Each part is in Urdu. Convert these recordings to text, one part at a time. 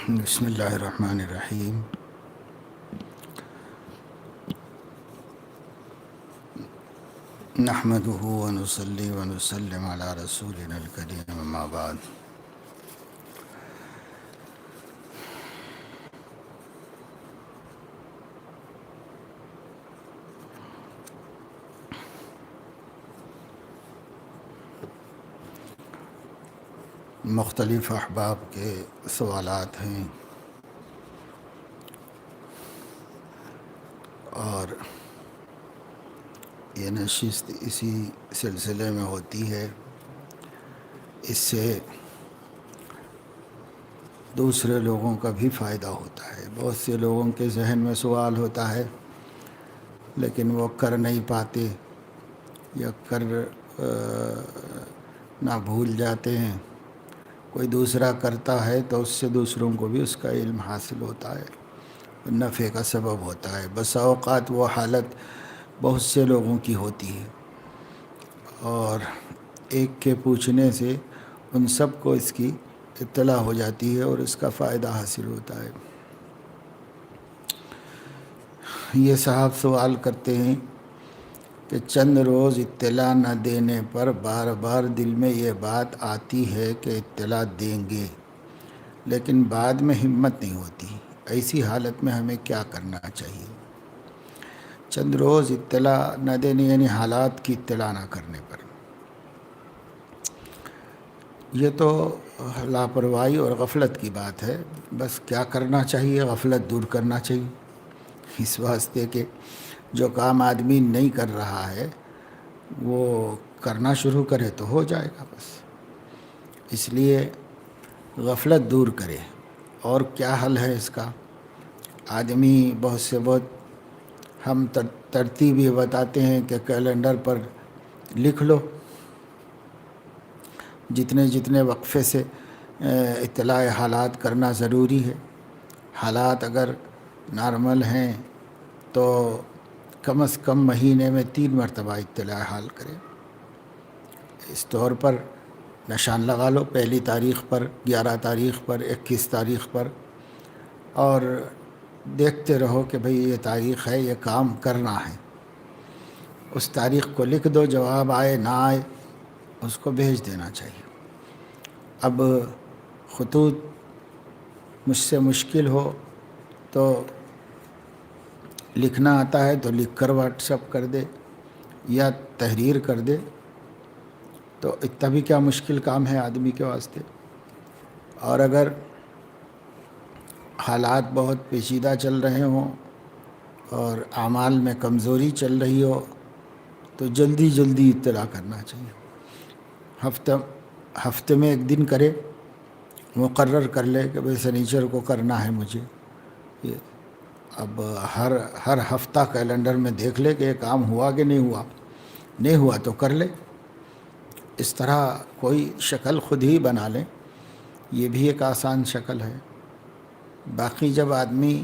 بسم اللہ الرحمن الرحیم۔ نحمدہ ونصلی ونسلم علی رسولنا الکریم، اما بعد۔ مختلف احباب کے سوالات ہیں اور یہ نشست اسی سلسلے میں ہوتی ہے۔ اس سے دوسرے لوگوں کا بھی فائدہ ہوتا ہے۔ بہت سے لوگوں کے ذہن میں سوال ہوتا ہے لیکن وہ کر نہیں پاتے یا نہ بھول جاتے ہیں۔ کوئی دوسرا کرتا ہے تو اس سے دوسروں کو بھی اس کا علم حاصل ہوتا ہے، نفع کا سبب ہوتا ہے۔ بسا اوقات وہ حالت بہت سے لوگوں کی ہوتی ہے اور ایک کے پوچھنے سے ان سب کو اس کی اطلاع ہو جاتی ہے اور اس کا فائدہ حاصل ہوتا ہے۔ یہ صاحب سوال کرتے ہیں کہ چند روز اطلاع نہ دینے پر بار بار دل میں یہ بات آتی ہے کہ اطلاع دیں گے، لیکن بعد میں ہمت نہیں ہوتی۔ ایسی حالت میں ہمیں کیا کرنا چاہیے؟ چند روز اطلاع نہ دینے یعنی حالات کی اطلاع نہ کرنے پر، یہ تو لاپرواہی اور غفلت کی بات ہے۔ بس کیا کرنا چاہیے؟ غفلت دور کرنا چاہیے، اس واسطے کہ جو کام آدمی نہیں کر رہا ہے وہ کرنا شروع کرے تو ہو جائے گا۔ بس اس لیے غفلت دور کرے۔ اور کیا حل ہے اس کا؟ آدمی بہت ہم ترتیب یہ بتاتے ہیں کہ کیلنڈر پر لکھ لو جتنے وقفے سے اطلاع حالات کرنا ضروری ہے۔ حالات اگر نارمل ہیں تو کم از کم مہینے میں 3 مرتبہ اطلاع حال کریں۔ اس طور پر نشان لگا لو، 1 تاریخ پر، 11 تاریخ پر، 21 تاریخ پر، اور دیکھتے رہو کہ بھئی یہ تاریخ ہے، یہ کام کرنا ہے۔ اس تاریخ کو لکھ دو، جواب آئے نہ آئے اس کو بھیج دینا چاہیے۔ اب خطوط مجھ سے مشکل ہو تو لکھنا آتا ہے تو لکھ کر واٹس اپ کر دے یا تحریر کر دے، تو اتنا بھی کیا مشکل کام ہے آدمی کے واسطے۔ اور اگر حالات بہت پیچیدہ چل رہے ہوں اور اعمال میں کمزوری چل رہی ہو تو جلدی اطلاع کرنا چاہیے۔ ہفتے میں 1 دن کرے، مقرر کر لے کہ بھئی سنیچر کو کرنا ہے مجھے یہ۔ اب ہر ہفتہ کیلنڈر میں دیکھ لے کہ یہ کام ہوا کہ نہیں ہوا تو کر لے۔ اس طرح کوئی شکل خود ہی بنا لیں، یہ بھی ایک آسان شکل ہے۔ باقی جب آدمی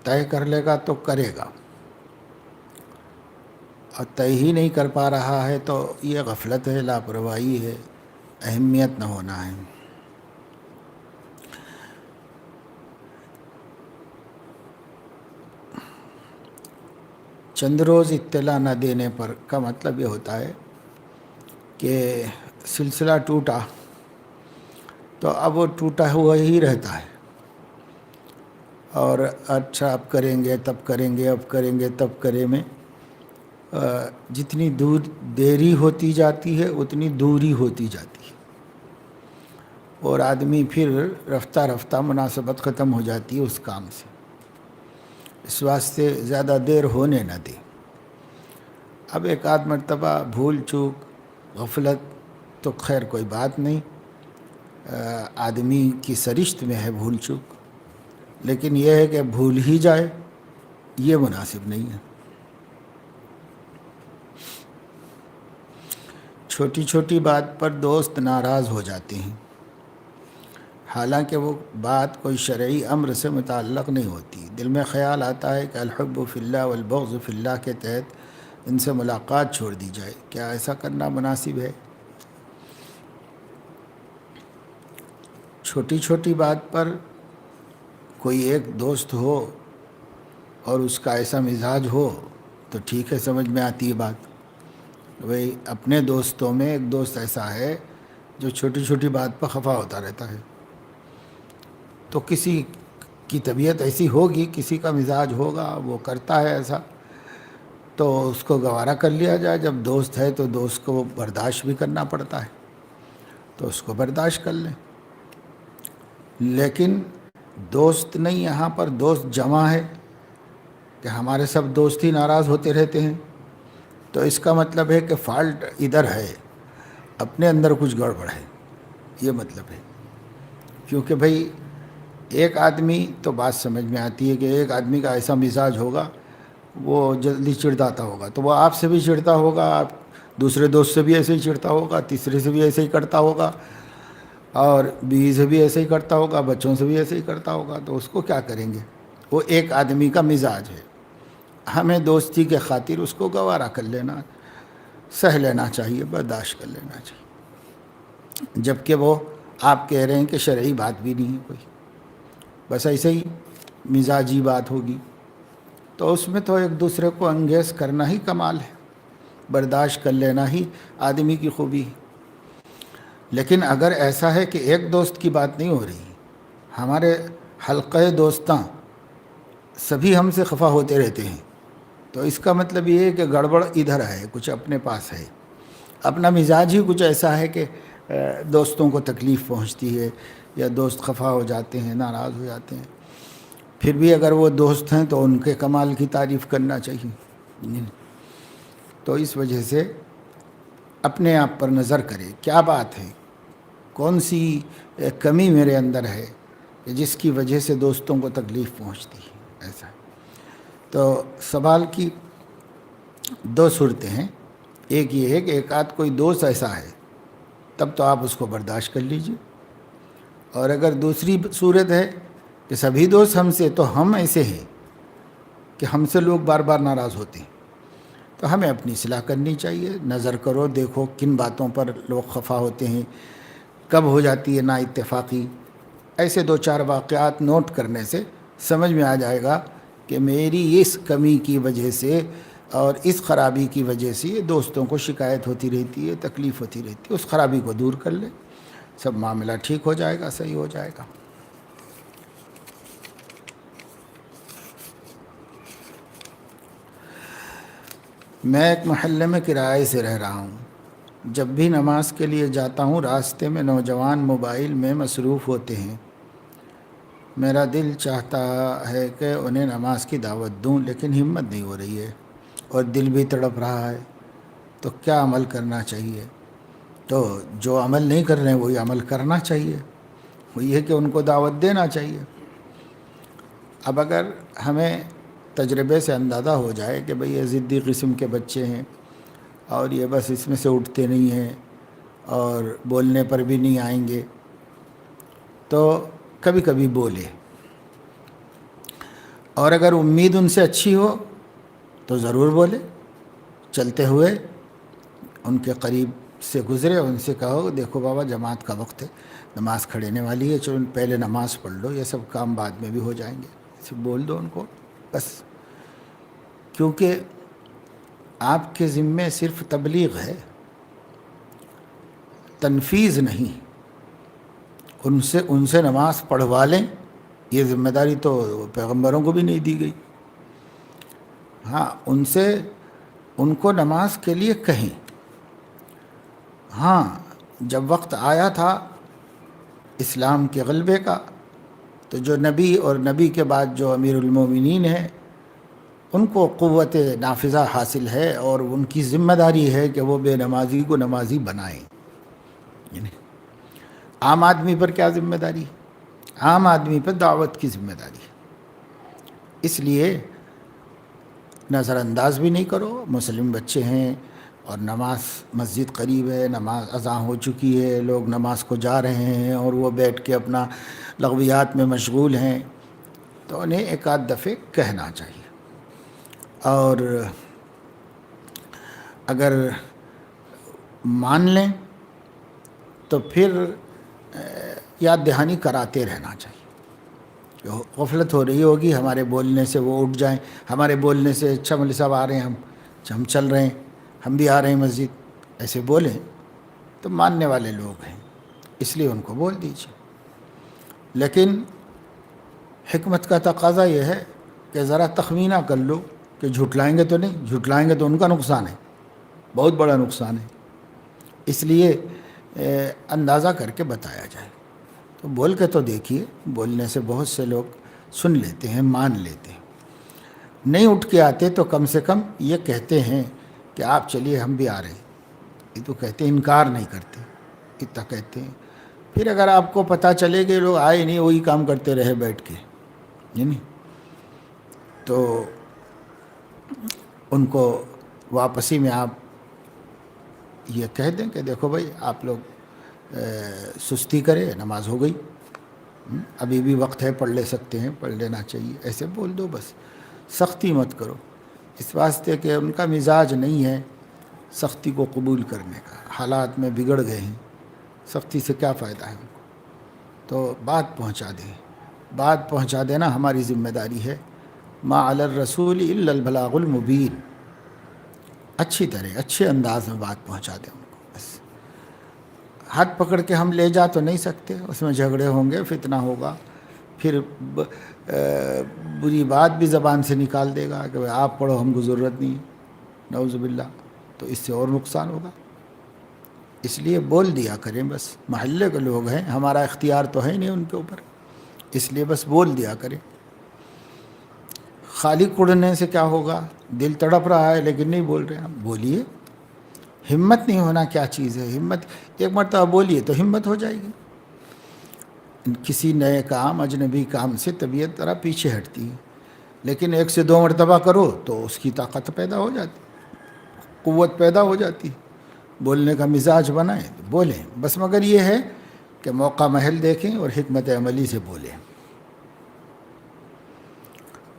طے کر لے گا تو کرے گا، اور طے ہی نہیں کر پا رہا ہے تو یہ غفلت ہے، لاپرواہی ہے، اہمیت نہ ہونا ہے۔ چند روز اطلاع نہ دینے پر کا مطلب یہ ہوتا ہے کہ سلسلہ ٹوٹا تو اب وہ ٹوٹا ہوا ہی رہتا ہے، اور اچھا اب کریں گے تب کریں گے، اب کریں گے تب کریں میں جتنی دیری ہوتی جاتی ہے اتنی دوری ہوتی جاتی ہے، اور آدمی پھر رفتہ مناسبت ختم ہو جاتی ہے اس کام سے۔ اس واسطے زیادہ دیر ہونے نہ دے۔ اب 1 مرتبہ بھول چوک غفلت تو خیر کوئی بات نہیں، آدمی کی سرشت میں ہے بھول چوک، لیکن یہ ہے کہ بھول ہی جائے یہ مناسب نہیں ہے۔ چھوٹی بات پر دوست ناراض ہو جاتے ہیں، حالانکہ وہ بات کوئی شرعی امر سے متعلق نہیں ہوتی۔ دل میں خیال آتا ہے کہ الحب فی اللہ والبغض فی اللہ کے تحت ان سے ملاقات چھوڑ دی جائے۔ کیا ایسا کرنا مناسب ہے؟ چھوٹی چھوٹی بات پر کوئی ایک دوست ہو اور اس کا ایسا مزاج ہو تو ٹھیک ہے، سمجھ میں آتی ہے بات. بھئی اپنے دوستوں میں ایک دوست ایسا ہے جو چھوٹی چھوٹی بات پر خفا ہوتا رہتا ہے، تو کسی کی طبیعت ایسی ہوگی، کسی کا مزاج ہوگا، وہ کرتا ہے ایسا، تو اس کو گوارا کر لیا جائے. جب دوست ہے تو دوست کو برداشت بھی کرنا پڑتا ہے، تو اس کو برداشت کر لیں. لیکن دوست نہیں، یہاں پر دوست جمع ہے کہ ہمارے سب دوست ہی ناراض ہوتے رہتے ہیں، تو اس کا مطلب ہے کہ فالٹ ادھر ہے، اپنے اندر کچھ گڑبڑ ہے، یہ مطلب ہے. کیونکہ بھئی ایک آدمی تو بات سمجھ میں آتی ہے کہ ایک آدمی کا ایسا مزاج ہوگا، وہ جلدی چڑھاتا ہوگا، تو وہ آپ سے بھی چڑھتا ہوگا، آپ دوسرے دوست سے بھی ایسے ہی چڑھتا ہوگا، تیسرے سے بھی ایسے ہی کرتا ہوگا، اور بیوی سے بھی ایسے ہی کرتا ہوگا، بچوں سے بھی ایسے ہی کرتا ہوگا. تو اس کو کیا کریں گے؟ وہ ایک آدمی کا مزاج ہے. ہمیں دوستی کے خاطر اس کو گوارا کر لینا، سہ لینا چاہیے، برداشت کر لینا چاہیے. جبکہ وہ آپ کہہ رہے ہیں کہ شرعی بات بھی نہیں ہے کوئی، بس ایسے ہی مزاجی بات ہوگی، تو اس میں تو ایک دوسرے کو انگیز کرنا ہی کمال ہے، برداشت کر لینا ہی آدمی کی خوبی ہے. لیکن اگر ایسا ہے کہ ایک دوست کی بات نہیں ہو رہی، ہمارے حلقہ دوستاں سبھی ہم سے خفا ہوتے رہتے ہیں، تو اس کا مطلب یہ ہے کہ گڑبڑ ادھر ہے، کچھ اپنے پاس ہے، اپنا مزاج ہی کچھ ایسا ہے کہ دوستوں کو تکلیف پہنچتی ہے، یا دوست خفا ہو جاتے ہیں، ناراض ہو جاتے ہیں. پھر بھی اگر وہ دوست ہیں تو ان کے کمال کی تعریف کرنا چاہیے. تو اس وجہ سے اپنے آپ پر نظر کرے، کیا بات ہے، کون سی کمی میرے اندر ہے کہ جس کی وجہ سے دوستوں کو تکلیف پہنچتی ہے. ایسا تو سوال کی دو صورتیں ہیں. ایک یہ ہے کہ ایک آدھ کوئی دوست ایسا ہے، تب تو آپ اس کو برداشت کر لیجئے. اور اگر دوسری صورت ہے کہ سبھی دوست ہم سے، تو ہم ایسے ہیں کہ ہم سے لوگ بار بار ناراض ہوتے ہیں، تو ہمیں اپنی اصلاح کرنی چاہیے. نظر کرو، دیکھو کن باتوں پر لوگ خفا ہوتے ہیں، کب ہو جاتی ہے نا اتفاقی. ایسے دو چار واقعات نوٹ کرنے سے سمجھ میں آ جائے گا کہ میری اس کمی کی وجہ سے اور اس خرابی کی وجہ سے یہ دوستوں کو شکایت ہوتی رہتی ہے، تکلیف ہوتی رہتی ہے. اس خرابی کو دور کر لے، سب معاملہ ٹھیک ہو جائے گا، صحیح ہو جائے گا. میں ایک محلے میں کرائے سے رہ رہا ہوں. جب بھی نماز کے لیے جاتا ہوں، راستے میں نوجوان موبائل میں مصروف ہوتے ہیں. میرا دل چاہتا ہے کہ انہیں نماز کی دعوت دوں، لیکن ہمت نہیں ہو رہی ہے اور دل بھی تڑپ رہا ہے. تو کیا عمل کرنا چاہیے؟ تو جو عمل نہیں کر رہے ہیں وہی عمل کرنا چاہیے، وہ یہ کہ ان کو دعوت دینا چاہیے. اب اگر ہمیں تجربے سے اندازہ ہو جائے کہ بھئی یہ ضدی قسم کے بچے ہیں اور یہ بس اس میں سے اٹھتے نہیں ہیں اور بولنے پر بھی نہیں آئیں گے، تو کبھی کبھی بولے. اور اگر امید ان سے اچھی ہو تو ضرور بولے. چلتے ہوئے ان کے قریب سے گزرے، ان سے کہو دیکھو بابا جماعت کا وقت ہے، نماز کھڑینے والی ہے، چلو پہلے نماز پڑھ لو، یہ سب کام بعد میں بھی ہو جائیں گے. صرف بول دو ان کو بس. کیونکہ آپ کے ذمے صرف تبلیغ ہے، تنفیذ نہیں. ان سے نماز پڑھوا لیں، یہ ذمہ داری تو پیغمبروں کو بھی نہیں دی گئی. ہاں، ان کو نماز کے لیے کہیں. ہاں، جب وقت آیا تھا اسلام کے غلبے کا، تو جو نبی اور نبی کے بعد جو امیر المومنین ہیں، ان کو قوت نافذہ حاصل ہے اور ان کی ذمہ داری ہے کہ وہ بے نمازی کو نمازی بنائیں. عام آدمی پر کیا ذمہ داری؟ عام آدمی پر دعوت کی ذمہ داری. اس لیے نظر انداز بھی نہیں کرو. مسلم بچے ہیں اور نماز مسجد قریب ہے، نماز اذان ہو چکی ہے، لوگ نماز کو جا رہے ہیں اور وہ بیٹھ کے اپنا لغویات میں مشغول ہیں، تو انہیں ایک آدھ دفعے کہنا چاہیے. اور اگر مان لیں تو پھر یاد دہانی کراتے رہنا چاہیے. غفلت ہو رہی ہوگی ہمارے بولنے سے، وہ اٹھ جائیں ہمارے بولنے سے، اچھا مولوی صاحب آ رہے ہیں، ہم چل رہے ہیں، ہم بھی آ رہے ہیں مسجد، ایسے بولیں تو ماننے والے لوگ ہیں، اس لیے ان کو بول دیجیے. لیکن حکمت کا تقاضا یہ ہے کہ ذرا تخمینہ کر لو کہ جھٹلائیں گے تو نہیں، جھٹلائیں گے تو ان کا نقصان ہے، بہت بڑا نقصان ہے. اس لیے اندازہ کر کے بتایا جائے. تو بول کے تو دیکھیے، بولنے سے بہت سے لوگ سن لیتے ہیں، مان لیتے ہیں. نہیں اٹھ کے آتے تو کم سے کم یہ کہتے ہیں کہ آپ چلیے ہم بھی آ رہے ہیں. یہ تو کہتے ہیں، انکار نہیں کرتے، اتنا کہتے ہیں. پھر اگر آپ کو پتہ چلے کہ لوگ آئے نہیں، وہی کام کرتے رہے بیٹھ کے، یعنی تو ان کو واپسی میں آپ یہ کہہ دیں کہ دیکھو بھائی آپ لوگ سستی کرے، نماز ہو گئی، ابھی بھی وقت ہے، پڑھ لے سکتے ہیں، پڑھ لینا چاہیے، ایسے بول دو بس. سختی مت کرو، اس واسطے کہ ان کا مزاج نہیں ہے سختی کو قبول کرنے کا. حالات میں بگڑ گئے ہیں، سختی سے کیا فائدہ ہے ان کو. تو بات پہنچا دیں. بات پہنچا دینا ہماری ذمہ داری ہے. ما علی الرسول الا البلاغ المبین. اچھی طرح، اچھے انداز میں بات پہنچا دیں ان کو. بس ہاتھ پکڑ کے ہم لے جا تو نہیں سکتے، اس میں جھگڑے ہوں گے، فتنہ ہوگا، پھر بری بات بھی زبان سے نکال دے گا کہ آپ پڑھو، ہم کو ضرورت نہیں ہے، نعوذ باللہ، تو اس سے اور نقصان ہوگا. اس لیے بول دیا کریں. بس محلے کے لوگ ہیں، ہمارا اختیار تو ہے نہیں ان کے اوپر، اس لیے بس بول دیا کریں. خالی کڑنے سے کیا ہوگا؟ دل تڑپ رہا ہے لیکن نہیں بول رہے. آپ بولیے. ہمت نہیں ہونا کیا چیز ہے؟ ہمت ایک مرتبہ بولیے تو ہمت ہو جائے گی. کسی نئے کام، اجنبی کام سے طبیعت ذرا پیچھے ہٹتی ہے، لیکن 1 سے 2 مرتبہ کرو تو اس کی طاقت پیدا ہو جاتی، قوت پیدا ہو جاتی. بولنے کا مزاج بنائیں تو بولیں. بس مگر یہ ہے کہ موقع محل دیکھیں اور حکمت عملی سے بولیں.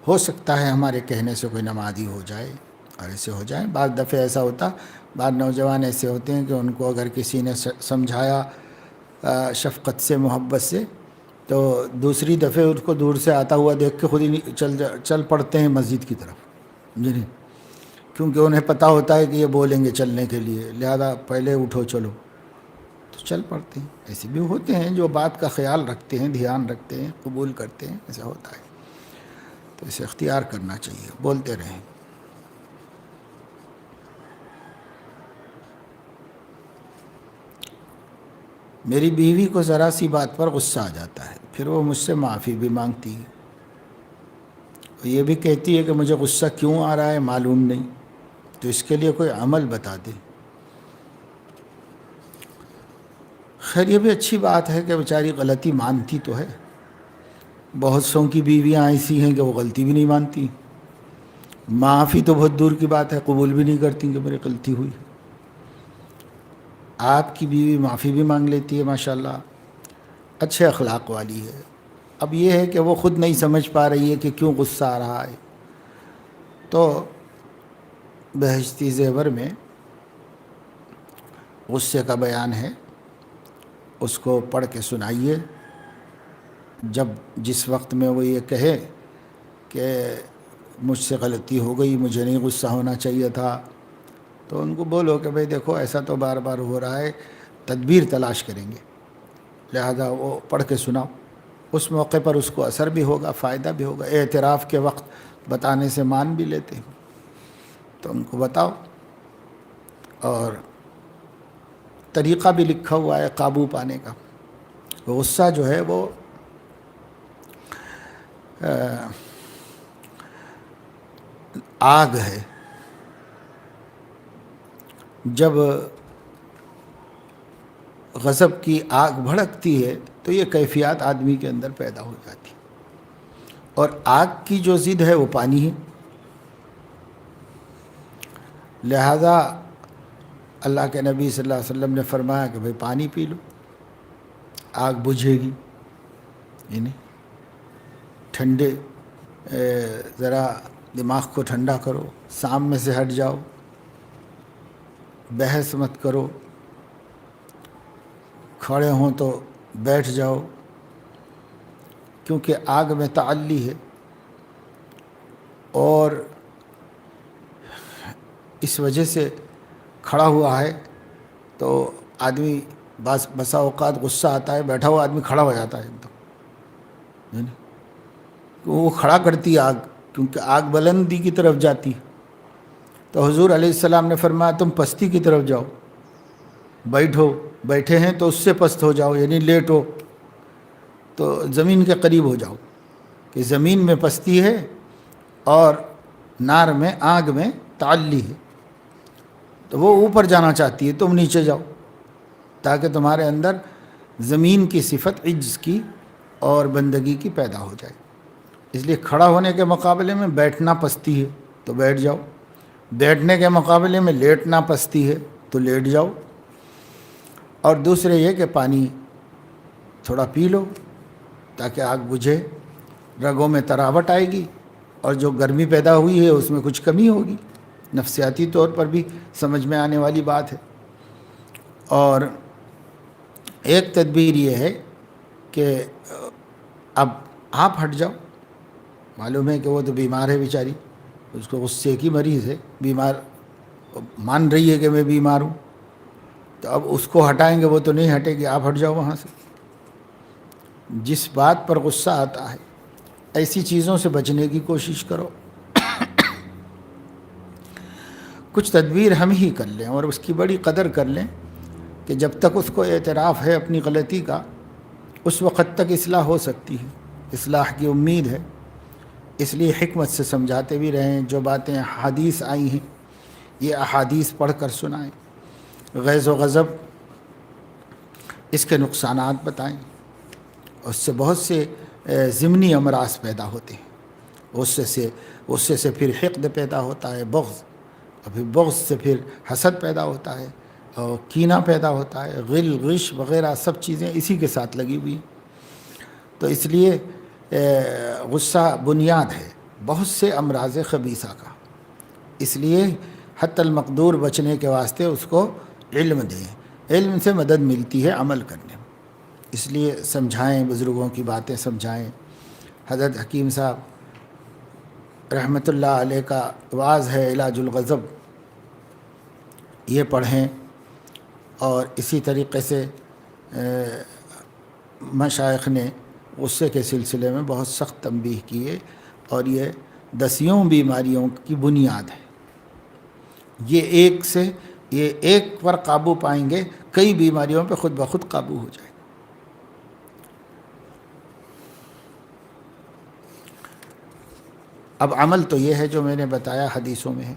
ہو سکتا ہے ہمارے کہنے سے کوئی نمازی ہو جائے اور ایسے ہو جائیں. بعض دفعہ ایسا ہوتا، بعض نوجوان ایسے ہوتے ہیں کہ ان کو اگر کسی نے سمجھایا شفقت سے، محبت سے، تو دوسری دفعہ اس کو دور سے آتا ہوا دیکھ کے خود ہی چل پڑتے ہیں مسجد کی طرف. جی، کیونکہ انہیں پتہ ہوتا ہے کہ یہ بولیں گے چلنے کے لیے، لہذا پہلے اٹھو چلو، تو چل پڑتے ہیں. ایسے بھی ہوتے ہیں جو بات کا خیال رکھتے ہیں، دھیان رکھتے ہیں، قبول کرتے ہیں. ایسا ہوتا ہے، تو اسے اختیار کرنا چاہیے. بولتے رہیں. میری بیوی کو ذرا سی بات پر غصہ آ جاتا ہے، پھر وہ مجھ سے معافی بھی مانگتی ہے، یہ بھی کہتی ہے کہ مجھے غصہ کیوں آ رہا ہے معلوم نہیں، تو اس کے لیے کوئی عمل بتا دے. خیر یہ بھی اچھی بات ہے کہ بیچاری غلطی مانتی تو ہے. بہت سوں کی بیویاں ایسی ہیں کہ وہ غلطی بھی نہیں مانتی، معافی تو بہت دور کی بات ہے، قبول بھی نہیں کرتی کہ میری غلطی ہوئی. آپ کی بیوی معافی بھی مانگ لیتی ہے، ماشاءاللہ، اچھے اخلاق والی ہے. اب یہ ہے کہ وہ خود نہیں سمجھ پا رہی ہے کہ کیوں غصہ آ رہا ہے. تو بہشتی زیور میں غصے کا بیان ہے، اس کو پڑھ کے سنائیے. جس وقت میں وہ یہ کہے کہ مجھ سے غلطی ہو گئی، مجھے نہیں غصہ ہونا چاہیے تھا، تو ان کو بولو کہ بھئی دیکھو ایسا تو بار بار ہو رہا ہے، تدبیر تلاش کریں گے، لہذا وہ پڑھ کے سناؤ. اس موقع پر اس کو اثر بھی ہوگا، فائدہ بھی ہوگا. اعتراف کے وقت بتانے سے مان بھی لیتے ہیں، تو ان کو بتاؤ. اور طریقہ بھی لکھا ہوا ہے قابو پانے کا. غصہ جو ہے وہ آگ ہے. جب غضب کی آگ بھڑکتی ہے تو یہ کیفیات آدمی کے اندر پیدا ہو جاتی، اور آگ کی جو ضد ہے وہ پانی ہے. لہذا اللہ کے نبی صلی اللہ علیہ وسلم نے فرمایا کہ بھئی پانی پی لو، آگ بجھے گی. یعنی ٹھنڈے ذرا دماغ کو ٹھنڈا کرو، سامنے سے ہٹ جاؤ، بحث مت کرو، کھڑے ہوں تو بیٹھ جاؤ، کیونکہ آگ میں تعلی ہے، اور اس وجہ سے کھڑا ہوا ہے تو آدمی بسا اوقات غصہ آتا ہے، بیٹھا ہوا آدمی کھڑا ہو جاتا ہے ایک دم، وہ کھڑا کرتی ہے آگ، کیونکہ آگ بلندی کی طرف جاتی ہے۔ تو حضور علیہ السلام نے فرمایا تم پستی کی طرف جاؤ، بیٹھے ہیں تو اس سے پست ہو جاؤ، یعنی لیٹو تو زمین کے قریب ہو جاؤ، کہ زمین میں پستی ہے اور نار میں، آگ میں تعلی ہے، تو وہ اوپر جانا چاہتی ہے، تم نیچے جاؤ، تاکہ تمہارے اندر زمین کی صفت عجز کی اور بندگی کی پیدا ہو جائے۔ اس لیے کھڑا ہونے کے مقابلے میں بیٹھنا پستی ہے تو بیٹھ جاؤ، بیٹھنے کے مقابلے میں لیٹنا پستی ہے تو لیٹ جاؤ، اور دوسرے یہ کہ پانی تھوڑا پی لو تاکہ آگ بجھے، رگوں میں تراوٹ آئے گی، اور جو گرمی پیدا ہوئی ہے اس میں کچھ کمی ہوگی، نفسیاتی طور پر بھی سمجھ میں آنے والی بات ہے۔ اور ایک تدبیر یہ ہے کہ اب آپ ہٹ جاؤ، معلوم ہے کہ وہ تو بیمار ہے بیچاری، اس کو غصے کی مریض ہے، بیمار مان رہی ہے کہ میں بیمار ہوں، تو اب اس کو ہٹائیں گے وہ تو نہیں ہٹے گی، آپ ہٹ جاؤ وہاں سے۔ جس بات پر غصہ آتا ہے ایسی چیزوں سے بچنے کی کوشش کرو۔ کچھ تدبیر ہم ہی کر لیں اور اس کی بڑی قدر کر لیں کہ جب تک اس کو اعتراف ہے اپنی غلطی کا، اس وقت تک اصلاح ہو سکتی ہے، اصلاح کی امید ہے۔ اس لیے حکمت سے سمجھاتے بھی رہیں، جو باتیں احادیث آئی ہیں یہ احادیث پڑھ کر سنائیں، غیظ و غضب اس کے نقصانات بتائیں، اس سے بہت سے ضمنی امراض پیدا ہوتے ہیں، غصے سے پھر حقد پیدا ہوتا ہے، بغض، اور پھر بغض سے پھر حسد پیدا ہوتا ہے، اور کینہ پیدا ہوتا ہے، غل غش وغیرہ سب چیزیں اسی کے ساتھ لگی ہوئی ہیں۔ تو اس لیے غصہ بنیاد ہے بہت سے امراض خبیثہ کا، اس لیے حتی المقدور بچنے کے واسطے اس کو علم دیں، علم سے مدد ملتی ہے عمل کرنے میں۔ اس لیے سمجھائیں، بزرگوں کی باتیں سمجھائیں۔ حضرت حکیم صاحب رحمۃ اللہ علیہ کا واعظ ہے علاج الغضب، یہ پڑھیں، اور اسی طریقے سے مشائخ نے غصے کے سلسلے میں بہت سخت تنبیہ کی ہے، اور یہ 10 بیماریوں کی بنیاد ہے۔ یہ ایک پر قابو پائیں گے، کئی بیماریوں پہ خود بخود قابو ہو جائے گا۔ اب عمل تو یہ ہے جو میں نے بتایا حدیثوں میں ہے،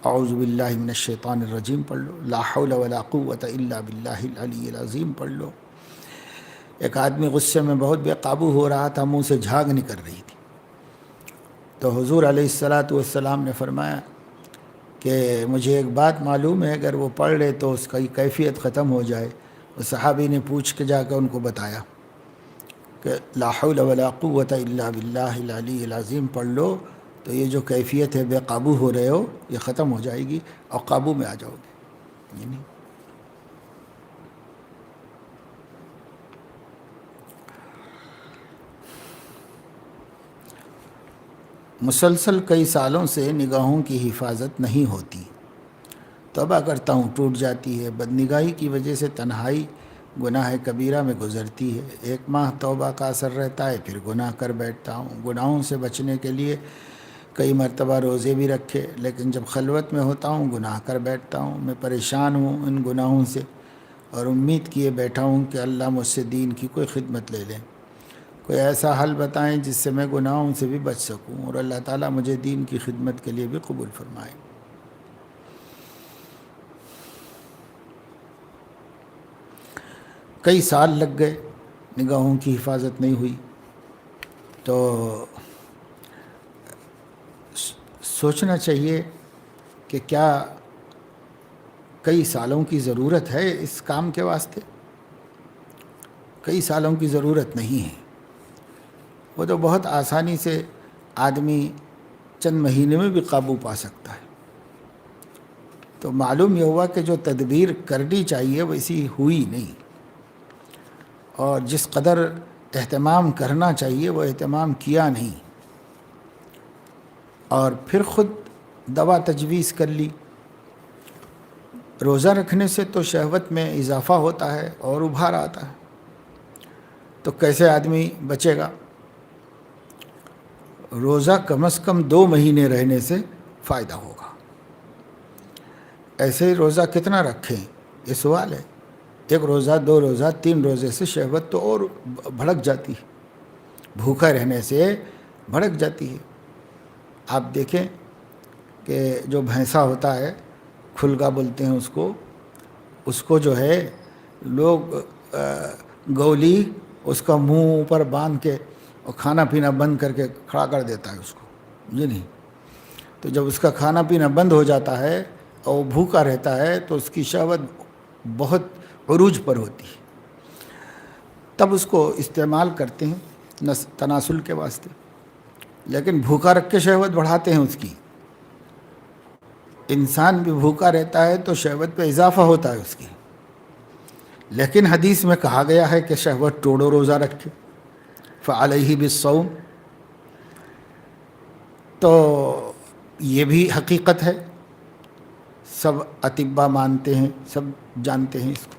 اعوذ باللہ من الشیطان الرجیم پڑھ لو، لا حول ولا قوت الا باللہ العلی العظیم پڑھ لو۔ ایک آدمی غصے میں بہت بے قابو ہو رہا تھا، منہ سے جھاگ نکل رہی تھی، تو حضور علیہ السلام نے فرمایا کہ مجھے ایک بات معلوم ہے، اگر وہ پڑھ لے تو اس کی کیفیت ختم ہو جائے۔ وہ صحابی نے پوچھ کے جا کے ان کو بتایا کہ لا حول ولا قوت الا باللہ العلی العظیم پڑھ لو، تو یہ جو کیفیت ہے بے قابو ہو رہے ہو یہ ختم ہو جائے گی اور قابو میں آ جاؤ گے۔ مسلسل کئی سالوں سے نگاہوں کی حفاظت نہیں ہوتی، توبہ کرتا ہوں ٹوٹ جاتی ہے، بدنگاہی کی وجہ سے تنہائی گناہ کبیرہ میں گزرتی ہے، 1 ماہ توبہ کا اثر رہتا ہے، پھر گناہ کر بیٹھتا ہوں، گناہوں سے بچنے کے لیے کئی مرتبہ روزے بھی رکھے، لیکن جب خلوت میں ہوتا ہوں گناہ کر بیٹھتا ہوں، میں پریشان ہوں ان گناہوں سے، اور امید کیے بیٹھا ہوں کہ اللہ مجھ سے دین کی کوئی خدمت لے لیں، کوئی ایسا حل بتائیں جس سے میں گناہوں سے بھی بچ سکوں، اور اللہ تعالیٰ مجھے دین کی خدمت کے لیے بھی قبول فرمائے۔ کئی سال لگ گئے، نگاہوں کی حفاظت نہیں ہوئی، تو سوچنا چاہیے کہ کیا کئی سالوں کی ضرورت ہے اس کام کے واسطے؟ کئی سالوں کی ضرورت نہیں ہے، وہ تو بہت آسانی سے آدمی چند مہینے میں بھی قابو پا سکتا ہے۔ تو معلوم یہ ہوا کہ جو تدبیر کرنی چاہیے ویسی ہوئی نہیں، اور جس قدر اہتمام کرنا چاہیے وہ اہتمام کیا نہیں، اور پھر خود دوا تجویز کر لی۔ روزہ رکھنے سے تو شہوت میں اضافہ ہوتا ہے اور ابھار آتا ہے، تو کیسے آدمی بچے گا؟ روزہ کم از کم 2 مہینے رہنے سے فائدہ ہوگا۔ ایسے ہی روزہ کتنا رکھیں یہ سوال ہے۔ 1 روزہ 2 روزہ 3 روزے سے شہوت تو اور بھڑک جاتی ہے، بھوکا رہنے سے بھڑک جاتی ہے۔ آپ دیکھیں کہ جو بھینسا ہوتا ہے، کھلگا بولتے ہیں اس کو جو ہے لوگ گولی اس کا منہ اوپر باندھ کے اور کھانا پینا بند کر کے کھڑا کر دیتا ہے اس کو، جی نہیں۔ تو جب اس کا کھانا پینا بند ہو جاتا ہے اور وہ بھوکا رہتا ہے تو اس کی شہوت بہت عروج پر ہوتی ہے، تب اس کو استعمال کرتے ہیں تناسل کے واسطے، لیکن بھوکا رکھ کے شہوت بڑھاتے ہیں اس کی۔ انسان بھی بھوکا رہتا ہے تو شہوت پہ اضافہ ہوتا ہے اس کی، لیکن حدیث میں کہا گیا ہے کہ شہوت توڑو، روزہ رکھے، فعلیہ بالصوم۔ تو یہ بھی حقیقت ہے، سب اطباء مانتے ہیں، سب جانتے ہیں اس کو۔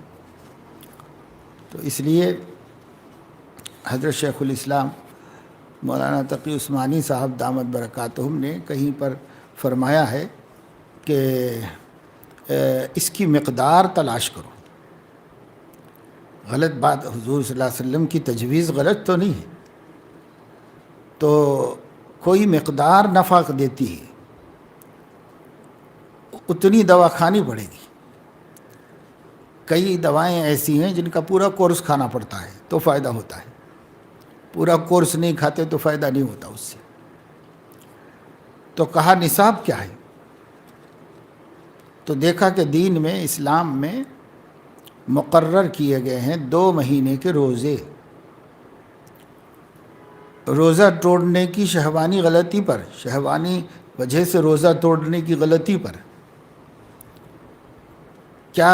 تو اس لیے حضرت شیخ الاسلام مولانا تقی عثمانی صاحب دامت برکاتہم نے کہیں پر فرمایا ہے کہ اس کی مقدار تلاش کرو۔ غلط بات، حضور صلی اللہ علیہ وسلم کی تجویز غلط تو نہیں ہے، تو کوئی مقدار نفع دیتی ہے، اتنی دوا کھانی پڑے گی۔ کئی دوائیں ایسی ہیں جن کا پورا کورس کھانا پڑتا ہے تو فائدہ ہوتا ہے، پورا کورس نہیں کھاتے تو فائدہ نہیں ہوتا اس سے۔ تو کہا نصاب کیا ہے؟ تو دیکھا کہ دین میں، اسلام میں مقرر کیے گئے ہیں 2 مہینے کے روزے۔ روزہ توڑنے کی شہوانی غلطی پر، شہوانی وجہ سے روزہ توڑنے کی غلطی پر کیا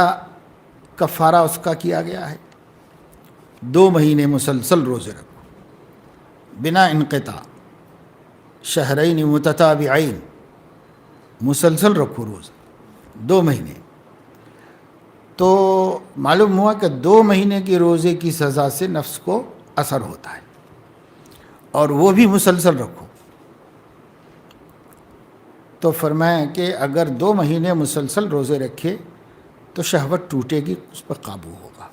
کفارہ اس کا کیا گیا ہے؟ 2 مہینے مسلسل روزے رکھو بنا انقطاع، شہرین متتابعین، مسلسل رکھو روزہ 2 مہینے۔ تو معلوم ہوا کہ 2 مہینے کی روزے کی سزا سے نفس کو اثر ہوتا ہے، اور وہ بھی مسلسل رکھو۔ تو فرمایا کہ اگر 2 مہینے مسلسل روزے رکھے تو شہوت ٹوٹے گی، اس پر قابو ہوگا،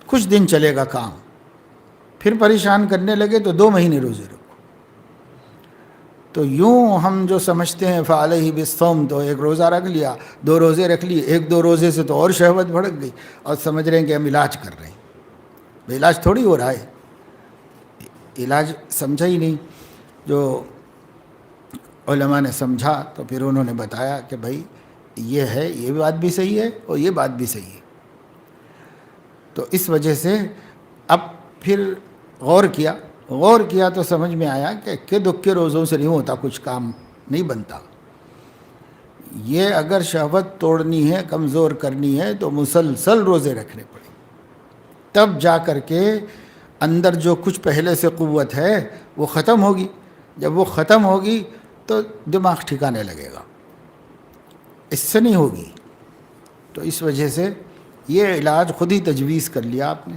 کچھ دن چلے گا کام، پھر پریشان کرنے لگے تو 2 مہینے روزے رکھو۔ تو یوں ہم جو سمجھتے ہیں فعلیہ بالصوم، تو 1 روزہ رکھ لیا، 2 روزے رکھ لیے، 1-2 روزے سے تو اور شہوت بھڑک گئی، اور سمجھ رہے ہیں کہ ہم علاج کر رہے ہیں۔ علاج تھوڑی ہو رہا ہے، علاج سمجھا ہی نہیں۔ جو علماء نے سمجھا تو پھر انہوں نے بتایا کہ بھائی یہ ہے، یہ بات بھی صحیح ہے اور یہ بات بھی صحیح ہے۔ تو اس وجہ سے اب پھر غور کیا تو سمجھ میں آیا کہ اکے دکے روزوں سے نہیں ہوتا، کچھ کام نہیں بنتا۔ یہ اگر شہوت توڑنی ہے، کمزور کرنی ہے تو مسلسل روزے رکھنے پڑیں، تب جا کر کے اندر جو کچھ پہلے سے قوت ہے وہ ختم ہوگی۔ جب وہ ختم ہوگی تو دماغ ٹھکانے لگے گا، اس سے نہیں ہوگی۔ تو اس وجہ سے یہ علاج خود ہی تجویز کر لیا آپ نے،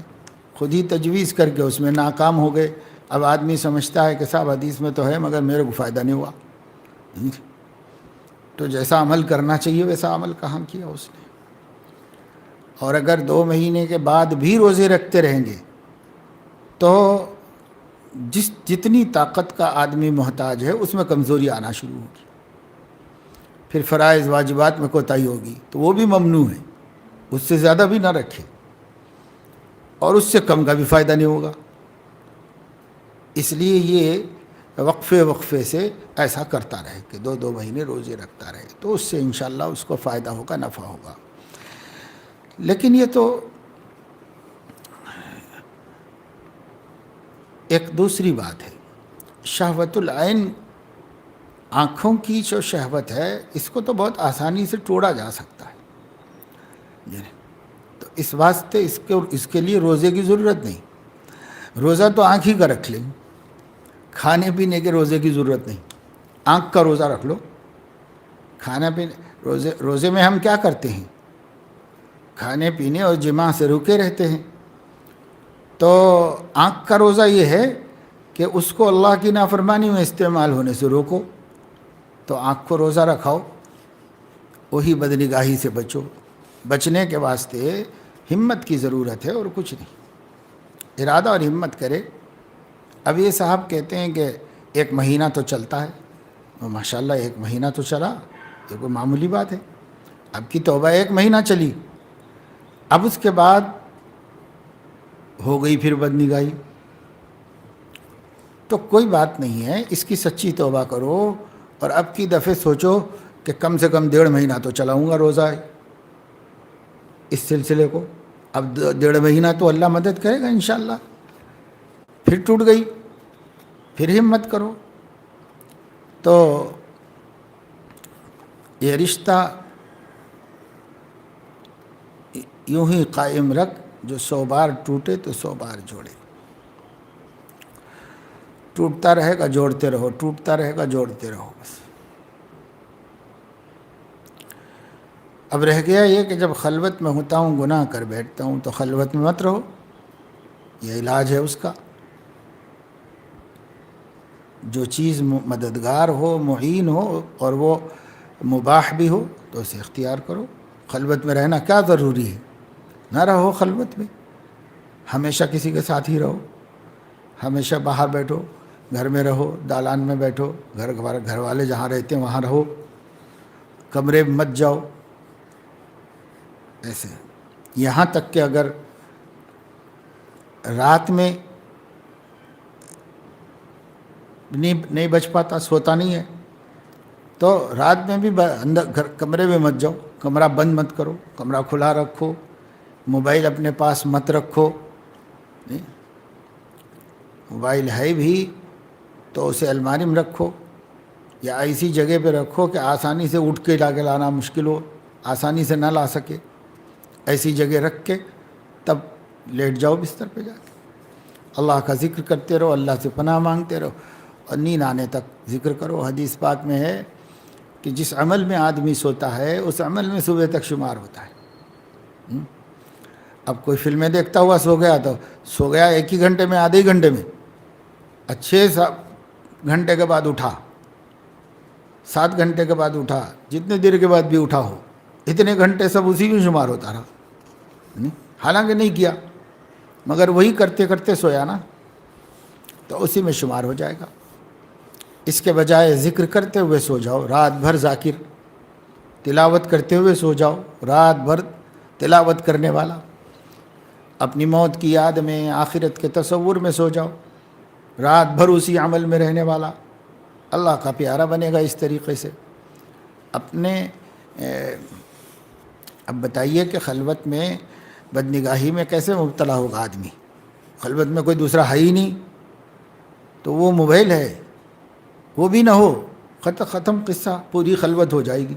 خود ہی تجویز کر کے اس میں ناکام ہو گئے۔ اب آدمی سمجھتا ہے کہ صاحب حدیث میں تو ہے مگر میرے کو فائدہ نہیں ہوا، تو جیسا عمل کرنا چاہیے ویسا عمل کہاں کیا اس نے۔ اور اگر 2 مہینے کے بعد بھی روزے رکھتے رہیں گے تو جتنی طاقت کا آدمی محتاج ہے اس میں کمزوری آنا شروع ہوگی، پھر فرائض واجبات میں کوتاہی ہوگی تو وہ بھی ممنوع ہے، اس سے زیادہ بھی نہ رکھے اور اس سے کم کا بھی فائدہ نہیں ہوگا۔ اس لیے یہ وقفے سے ایسا کرتا رہے کہ 2 مہینے روزے رکھتا رہے، تو اس سے انشاءاللہ اس کو فائدہ ہوگا، نفع ہوگا۔ لیکن یہ تو ایک دوسری بات ہے، شہوت العین، آنکھوں کی جو شہوت ہے اس کو تو بہت آسانی سے توڑا جا سکتا ہے، تو اس واسطے اس کے لیے روزے کی ضرورت نہیں۔ روزہ تو آنکھ ہی کا رکھ لیں، کھانے پینے کے روزے کی ضرورت نہیں، آنکھ کا روزہ رکھ لو۔ کھانا پینے روزے میں ہم کیا کرتے ہیں؟ کھانے پینے اور جماع سے رکے رہتے ہیں۔ تو آنکھ کا روزہ یہ ہے کہ اس کو اللہ کی نافرمانی میں استعمال ہونے سے روکو، تو آنکھ کو روزہ رکھاؤ، وہی بدنگاہی سے بچو۔ بچنے کے واسطے ہمت کی ضرورت ہے اور کچھ نہیں، ارادہ اور ہمت کرے۔ اب یہ صاحب کہتے ہیں کہ 1 مہینہ تو چلتا ہے، اور ماشاءاللہ 1 مہینہ تو چلا، یہ کوئی معمولی بات ہے۔ اب کی توبہ 1 مہینہ چلی، اب اس کے بعد ہو گئی پھر بدنگاہی، تو کوئی بات نہیں ہے، اس کی سچی توبہ کرو، اور اب کی دفعہ سوچو کہ کم سے کم 1.5 مہینہ تو چلاؤں گا روزہ اس سلسلے کو۔ اب 1.5 مہینہ تو اللہ مدد کرے گا انشاءاللہ۔ پھر ٹوٹ گئی، پھر ہمت کرو۔ تو یہ رشتہ یوں ہی قائم رکھ، جو 100 بار ٹوٹے تو 100 بار جوڑے۔ ٹوٹتا رہے گا جوڑتے رہو، ٹوٹتا رہے گا جوڑتے رہو بس۔ اب رہ گیا یہ کہ جب خلوت میں ہوتا ہوں گناہ کر بیٹھتا ہوں، تو خلوت میں مت رہو، یہ علاج ہے اس کا۔ جو چیز مددگار ہو، معین ہو، اور وہ مباح بھی ہو، تو اسے اختیار کرو۔ خلوت میں رہنا کیا ضروری ہے؟ نہ رہو خلوت میں، ہمیشہ کسی کے ساتھ ہی رہو، ہمیشہ باہر بیٹھو، گھر میں رہو، دالان میں بیٹھو، گھر والے جہاں رہتے ہیں وہاں رہو، کمرے میں مت جاؤ۔ ایسے یہاں تک کہ اگر رات میں نہیں بچ پاتا، سوتا نہیں ہے، تو رات میں بھی اندر کمرے میں مت جاؤ، کمرہ بند مت کرو، کمرہ کھلا رکھو، موبائل اپنے پاس مت رکھو۔ موبائل ہے بھی تو اسے الماری میں رکھو، یا ایسی جگہ پہ رکھو کہ آسانی سے اٹھ کے لانا مشکل ہو، آسانی سے نہ لا سکے، ایسی جگہ رکھ کے تب لیٹ جاؤ بستر پہ جا کے۔ اللہ کا ذکر کرتے رہو، اللہ سے پناہ مانگتے رہو، اور نیند آنے تک ذکر کرو۔ حدیث پاک میں ہے کہ جس عمل میں آدمی سوتا ہے اس عمل میں صبح تک شمار ہوتا ہے۔ اب کوئی فلمیں دیکھتا ہوا سو گیا، تو سو گیا 1 ہی گھنٹے میں، آدھے ہی گھنٹے میں، 6 گھنٹے کے بعد اٹھا، 7 گھنٹے کے بعد اٹھا، جتنے دیر کے بعد بھی اٹھا ہو، اتنے گھنٹے سب اسی میں شمار ہوتا رہا، حالانکہ نہیں کیا، مگر وہی کرتے کرتے سویا نا، تو اسی میں شمار ہو جائے گا۔ اس کے بجائے ذکر کرتے ہوئے سو جاؤ، رات بھر ذاکر، تلاوت کرتے ہوئے سو جاؤ، رات بھر تلاوت کرنے والا، اپنی موت کی یاد میں، آخرت کے تصور میں سو جاؤ، رات بھر اسی عمل میں رہنے والا، اللہ کا پیارا بنے گا اس طریقے سے۔ اب بتائیے کہ خلوت میں بدنگاہی میں کیسے مبتلا ہوگا آدمی؟ خلوت میں کوئی دوسرا ہے ہی نہیں، تو وہ موبائل ہے، وہ بھی نہ ہو، ختم قصہ، پوری خلوت ہو جائے گی۔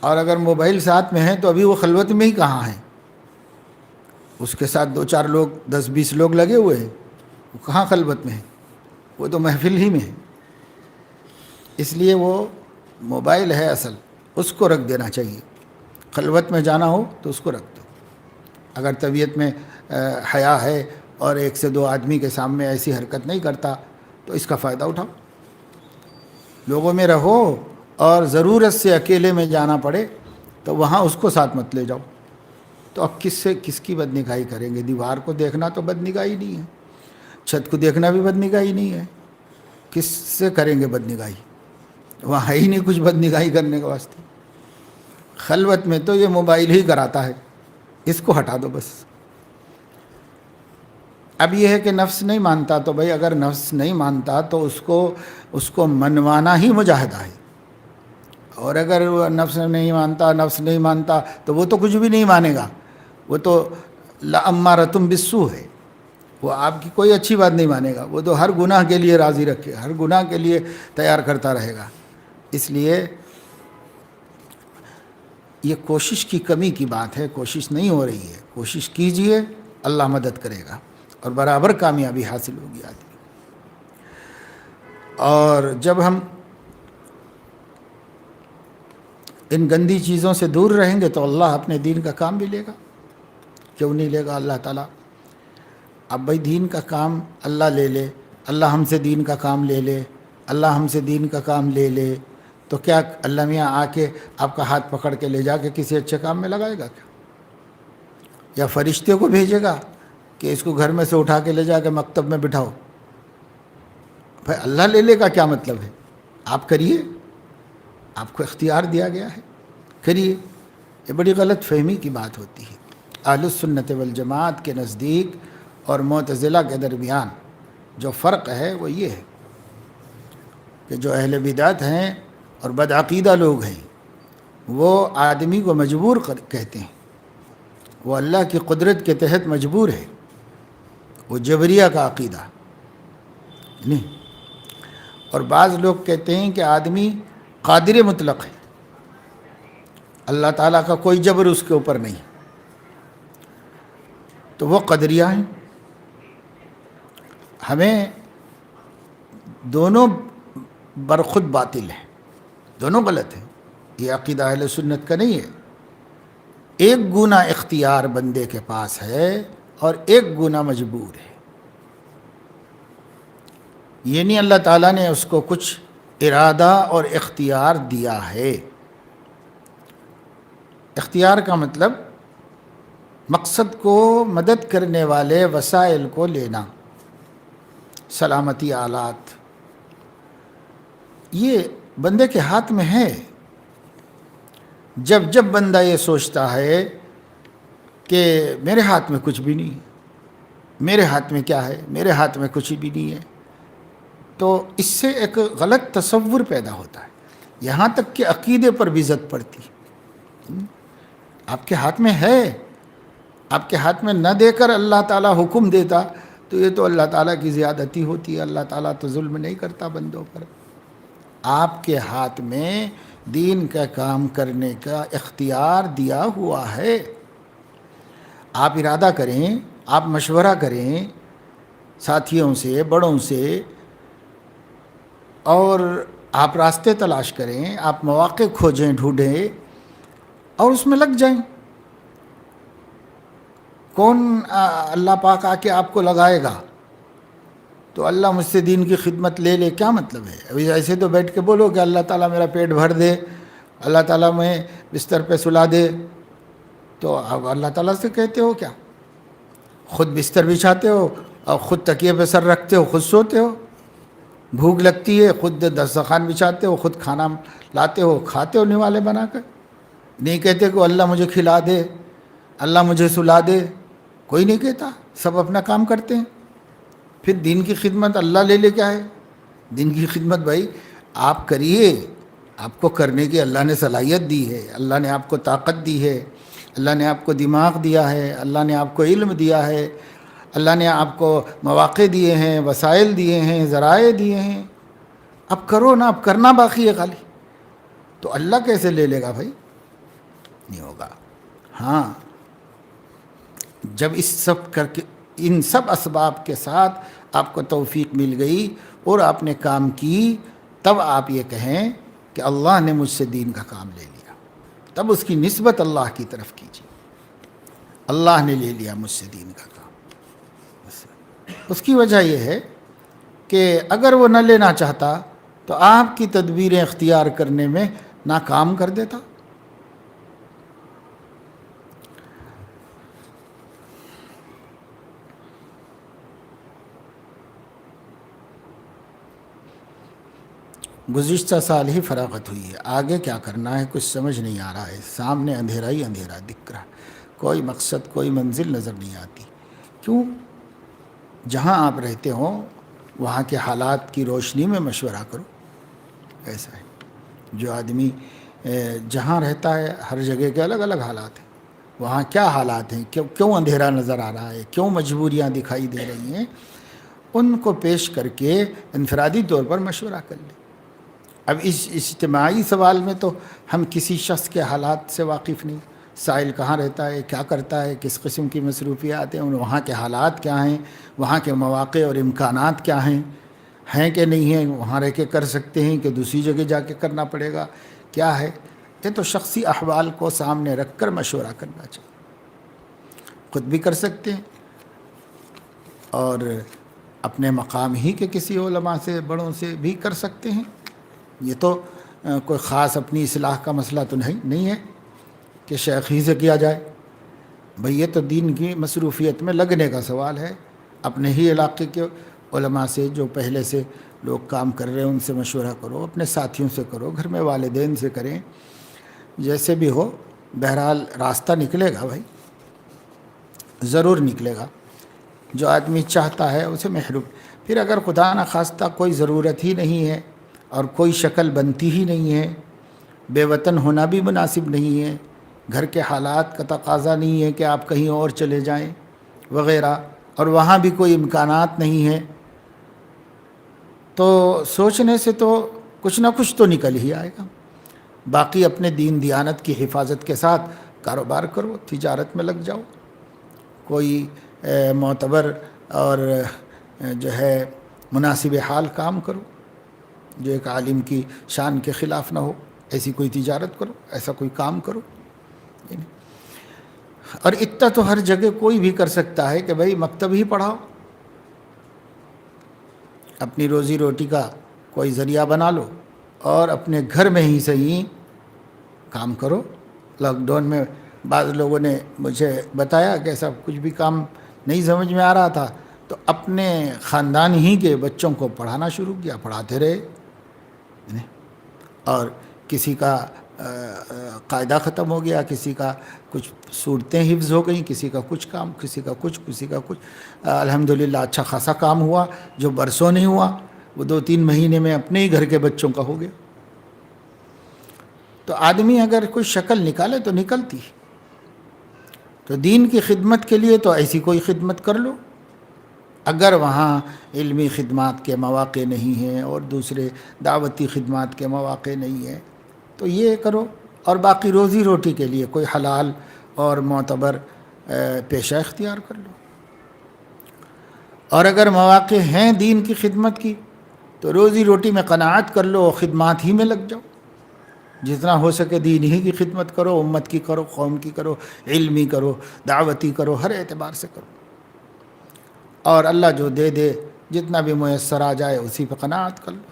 اور اگر موبائل ساتھ میں ہے تو ابھی وہ خلوت میں ہی کہاں ہے؟ اس کے ساتھ 2-4 لوگ، 10-20 لوگ لگے ہوئے ہیں، وہ کہاں خلوت میں ہے؟ وہ تو محفل ہی میں ہے۔ اس لیے وہ موبائل ہے اصل، اس کو رکھ دینا چاہیے۔ خلوت میں جانا ہو تو اس کو رکھ دو۔ اگر طبیعت میں حیا ہے اور 1 سے 2 آدمی کے سامنے ایسی حرکت نہیں کرتا، تو اس کا فائدہ اٹھاؤ۔ لوگوں میں رہو، اور ضرورت سے اکیلے میں جانا پڑے تو وہاں اس کو ساتھ مت لے جاؤ۔ تو اب کس کی بدنگاہی کریں گے؟ دیوار کو دیکھنا تو بدنگاہی نہیں ہے، چھت کو دیکھنا بھی بدنگاہی نہیں ہے، کس سے کریں گے بدنگاہی؟ وہاں ہے ہی نہیں کچھ بدنگاہی کرنے کے واسطے۔ خلوت میں تو یہ موبائل ہی کراتا ہے، اس کو ہٹا دو بس۔ اب یہ ہے کہ نفس نہیں مانتا، تو بھائی اگر نفس نہیں مانتا تو اس کو منوانا ہی مجاہدہ ہے۔ اور اگر وہ نفس نہیں مانتا تو وہ تو کچھ بھی نہیں مانے گا، وہ تو لَأَمَّارَةٌ بِالسُّوءِ ہے، وہ آپ کی کوئی اچھی بات نہیں مانے گا، وہ تو ہر گناہ کے لیے راضی رکھے، ہر گناہ کے لیے تیار کرتا رہے گا۔ اس لیے یہ کوشش کی کمی کی بات ہے، کوشش نہیں ہو رہی ہے، کوشش کیجئے، اللہ مدد کرے گا۔ اور برابر کامیابی حاصل ہوگی آدمی۔ اور جب ہم ان گندی چیزوں سے دور رہیں گے تو اللہ اپنے دین کا کام بھی لے گا، کیوں نہیں لے گا اللہ تعالیٰ؟ اب بھائی دین کا کام اللہ لے لے، اللہ ہم سے دین کا کام لے لے، اللہ ہم سے دین کا کام لے لے، تو کیا اللہ میاں آ کے آپ کا ہاتھ پکڑ کے لے جا کے کسی اچھے کام میں لگائے گا کیا؟ یا فرشتے کو بھیجے گا کہ اس کو گھر میں سے اٹھا کے لے جا کے مکتب میں بٹھاؤ؟ بھائی اللہ لے لے کا کیا مطلب ہے؟ آپ کریے، آپ کو اختیار دیا گیا ہے، کریے۔ یہ بڑی غلط فہمی کی بات ہوتی ہے۔ اہل السنت والجماعت کے نزدیک اور معتزلہ کے درمیان جو فرق ہے وہ یہ ہے کہ جو اہل بدعت ہیں اور بدعقیدہ لوگ ہیں وہ آدمی کو مجبور کہتے ہیں، وہ اللہ کی قدرت کے تحت مجبور ہے، وہ جبریہ کا عقیدہ نہیں۔ اور بعض لوگ کہتے ہیں کہ آدمی قادر مطلق ہے، اللہ تعالیٰ کا کوئی جبر اس کے اوپر نہیں، تو وہ قدریہ ہیں۔ ہمیں دونوں برخود باطل ہیں، دونوں غلط ہیں، یہ عقیدہ اہل سنت کا نہیں ہے۔ ایک گنا اختیار بندے کے پاس ہے اور ایک گنا مجبور ہے، یہ نہیں اللہ تعالیٰ نے اس کو کچھ ارادہ اور اختیار دیا ہے۔ اختیار کا مطلب مقصد کو مدد کرنے والے وسائل کو لینا، سلامتی آلات، یہ بندے کے ہاتھ میں ہے۔ جب جب بندہ یہ سوچتا ہے کہ میرے ہاتھ میں کچھ بھی نہیں ہے، میرے ہاتھ میں کیا ہے، میرے ہاتھ میں کچھ بھی نہیں ہے، تو اس سے ایک غلط تصور پیدا ہوتا ہے، یہاں تک کہ عقیدے پر بھی زد پڑتی۔ آپ کے ہاتھ میں ہے، آپ کے ہاتھ میں نہ دے کر اللہ تعالیٰ حکم دیتا تو یہ تو اللہ تعالیٰ کی زیادتی ہوتی ہے۔ اللہ تعالیٰ تو ظلم نہیں کرتا بندوں پر۔ آپ کے ہاتھ میں دین کا کام کرنے کا اختیار دیا ہوا ہے، آپ ارادہ کریں، آپ مشورہ کریں ساتھیوں سے، بڑوں سے، اور آپ راستے تلاش کریں، آپ مواقع کھوجیں، ڈھونڈیں اور اس میں لگ جائیں۔ کون اللہ پاک آ کے آپ کو لگائے گا؟ تو اللہ مجھ سے دین کی خدمت لے لے، کیا مطلب ہے؟ ابھی ایسے تو بیٹھ کے بولو کہ اللہ تعالیٰ میرا پیٹ بھر دے، اللہ تعالیٰ میں بستر پہ سلا دے، تو اب اللہ تعالیٰ سے کہتے ہو کیا؟ خود بستر بچھاتے ہو اور خود تکیے پہ سر رکھتے ہو، خود سوتے ہو، بھوک لگتی ہے خود دسترخوان بچھاتے ہو، خود کھانا لاتے ہو، کھاتے ہو نوالے بنا کر۔ نہیں کہتے کہ اللہ مجھے کھلا دے، اللہ مجھے سلا دے، کوئی نہیں کہتا، سب اپنا کام کرتے ہیں۔ پھر دین کی خدمت اللہ لے لے کیا ہے؟ دین کی خدمت بھائی آپ کریے، آپ کو کرنے کی اللہ نے صلاحیت دی ہے، اللہ نے آپ کو طاقت دی ہے، اللہ نے آپ کو دماغ دیا ہے، اللہ نے آپ کو علم دیا ہے، اللہ نے آپ کو مواقع دیے ہیں، وسائل دیے ہیں، ذرائع دیے ہیں، اب کرو نا، اب کرنا باقی ہے خالی، تو اللہ کیسے لے لے گا بھائی؟ نہیں ہوگا۔ ہاں جب اس سب کر کے ان سب اسباب کے ساتھ آپ کو توفیق مل گئی اور آپ نے کام کی، تب آپ یہ کہیں کہ اللہ نے مجھ سے دین کا کام لے لیا، تب اس کی نسبت اللہ کی طرف کیجیے، اللہ نے لے لیا مجھ سے دین کا کام۔ اس کی وجہ یہ ہے کہ اگر وہ نہ لینا چاہتا تو آپ کی تدبیریں اختیار کرنے میں ناکام کر دیتا۔ گزشتہ سال ہی فراغت ہوئی ہے، آگے کیا کرنا ہے کچھ سمجھ نہیں آ رہا ہے، سامنے اندھیرا ہی اندھیرا دکھ رہا، کوئی مقصد کوئی منزل نظر نہیں آتی۔ کیوں؟ جہاں آپ رہتے ہوں وہاں کے حالات کی روشنی میں مشورہ کرو۔ ایسا ہے، جو آدمی جہاں رہتا ہے ہر جگہ کے الگ الگ حالات ہیں، وہاں کیا حالات ہیں، کیوں اندھیرا نظر آ رہا ہے، کیوں مجبوریاں دکھائی دے رہی ہیں، ان کو پیش کر کے انفرادی طور پر مشورہ کر لیں۔ اب اس اجتماعی سوال میں تو ہم کسی شخص کے حالات سے واقف نہیں، سائل کہاں رہتا ہے، کیا کرتا ہے، کس قسم کی مصروفیات ہیں، وہاں کے حالات کیا ہیں، وہاں کے مواقع اور امکانات کیا ہیں کہ نہیں ہیں، وہاں رہ کے کر سکتے ہیں کہ دوسری جگہ جا کے کرنا پڑے گا، کیا ہے۔ یہ تو شخصی احوال کو سامنے رکھ کر مشورہ کرنا چاہیے، خود بھی کر سکتے ہیں اور اپنے مقام ہی کے کسی علماء سے بڑوں سے بھی کر سکتے ہیں۔ یہ تو کوئی خاص اپنی اصلاح کا مسئلہ تو نہیں ہے کہ شیخ ہی سے کیا جائے، بھئی یہ تو دین کی مصروفیت میں لگنے کا سوال ہے۔ اپنے ہی علاقے کے علماء سے جو پہلے سے لوگ کام کر رہے ہیں ان سے مشورہ کرو، اپنے ساتھیوں سے کرو، گھر میں والدین سے کریں، جیسے بھی ہو، بہرحال راستہ نکلے گا بھائی، ضرور نکلے گا۔ جو آدمی چاہتا ہے اسے محروم، پھر اگر خدا نخواستہ کوئی ضرورت ہی نہیں ہے اور کوئی شکل بنتی ہی نہیں ہے، بے وطن ہونا بھی مناسب نہیں ہے، گھر کے حالات کا تقاضا نہیں ہے کہ آپ کہیں اور چلے جائیں وغیرہ، اور وہاں بھی کوئی امکانات نہیں ہے، تو سوچنے سے تو کچھ نہ کچھ تو نکل ہی آئے گا۔ باقی اپنے دین دیانت کی حفاظت کے ساتھ کاروبار کرو، تجارت میں لگ جاؤ، کوئی معتبر اور جو ہے مناسب حال کام کرو جو ایک عالم کی شان کے خلاف نہ ہو، ایسی کوئی تجارت کرو، ایسا کوئی کام کرو۔ اور اتنا تو ہر جگہ کوئی بھی کر سکتا ہے کہ بھائی مکتب ہی پڑھاؤ، اپنی روزی روٹی کا کوئی ذریعہ بنا لو اور اپنے گھر میں ہی صحیح کام کرو۔ لاک ڈاؤن میں بعض لوگوں نے مجھے بتایا کہ ایسا کچھ بھی کام نہیں سمجھ میں آ رہا تھا تو اپنے خاندان ہی کے بچوں کو پڑھانا شروع کیا، پڑھاتے رہے، اور کسی کا قاعدہ ختم ہو گیا، کسی کا کچھ صورتیں حفظ ہو گئیں، کسی کا کچھ کام، کسی کا کچھ الحمدللہ اچھا خاصا کام ہوا جو برسوں نہیں ہوا، وہ 2-3 مہینے میں اپنے ہی گھر کے بچوں کا ہو گیا۔ تو آدمی اگر کوئی شکل نکالے تو نکلتی، تو دین کی خدمت کے لیے تو ایسی کوئی خدمت کر لو، اگر وہاں علمی خدمات کے مواقع نہیں ہیں اور دوسرے دعوتی خدمات کے مواقع نہیں ہیں تو یہ کرو، اور باقی روزی روٹی کے لیے کوئی حلال اور معتبر پیشہ اختیار کر لو۔ اور اگر مواقع ہیں دین کی خدمت کی تو روزی روٹی میں قناعت کر لو، خدمات ہی میں لگ جاؤ، جتنا ہو سکے دین ہی کی خدمت کرو، امت کی کرو، قوم کی کرو، علمی کرو، دعوتی کرو، ہر اعتبار سے کرو، اور اللہ جو دے دے جتنا بھی میسر آ جائے اسی پہ قناعت کر لو۔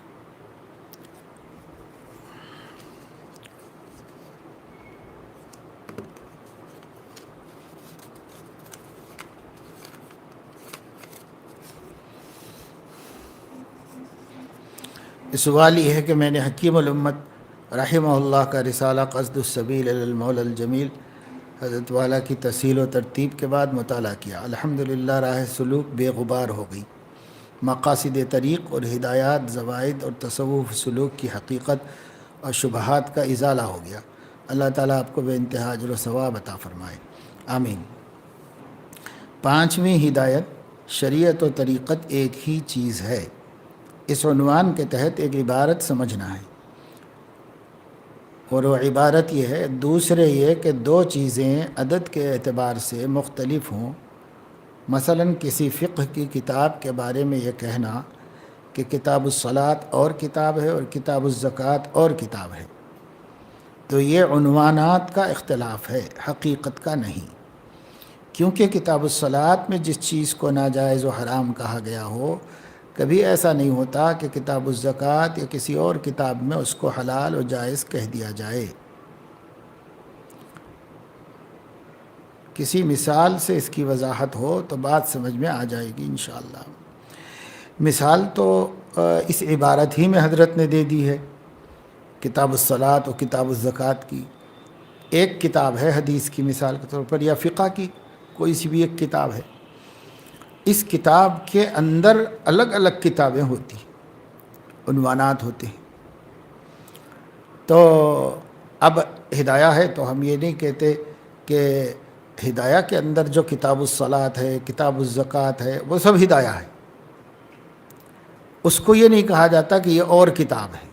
سوال یہ ہے کہ میں نے حکیم الامت رحمہ اللہ کا رسالہ قصد السبیل الی المولا الجمیل حضرت والا کی تسہیل و ترتیب کے بعد مطالعہ کیا، الحمدللہ راہ سلوک بے غبار ہو گئی، مقاصد طریق اور ہدایات، زوائد اور تصوف سلوک کی حقیقت اور شبہات کا ازالہ ہو گیا۔ اللہ تعالیٰ آپ کو بے انتہا اجر و ثواب عطا فرمائے، آمین۔ 5ویں ہدایت، شریعت و طریقت ایک ہی چیز ہے، اس عنوان کے تحت ایک عبارت سمجھنا ہے، اور وہ عبارت یہ ہے، دوسرے یہ کہ 2 چیزیں عدد کے اعتبار سے مختلف ہوں، مثلا کسی فقہ کی کتاب کے بارے میں یہ کہنا کہ کتاب الصلاۃ اور کتاب ہے اور کتاب الزکوٰۃ اور کتاب ہے، تو یہ عنوانات کا اختلاف ہے، حقیقت کا نہیں، کیونکہ کتاب الصلاۃ میں جس چیز کو ناجائز و حرام کہا گیا ہو، کبھی ایسا نہیں ہوتا کہ کتاب الزکوٰۃ یا کسی اور کتاب میں اس کو حلال و جائز کہہ دیا جائے۔ کسی مثال سے اس کی وضاحت ہو تو بات سمجھ میں آ جائے گی انشاءاللہ۔ مثال تو اس عبارت ہی میں حضرت نے دے دی ہے، کتاب الصلاۃ و کتاب الزکوٰۃ کی ایک کتاب ہے، حدیث کی مثال کے طور پر، یا فقہ کی کوئی سی بھی ایک کتاب ہے، اس کتاب کے اندر الگ الگ کتابیں ہوتی، عنوانات ہوتے ہیں۔ تو اب ہدایہ ہے تو ہم یہ نہیں کہتے کہ ہدایہ کے اندر جو کتاب الصلاۃ ہے، کتاب الزکوٰۃ ہے، وہ سب ہدایہ ہے، اس کو یہ نہیں کہا جاتا کہ یہ اور کتاب ہے،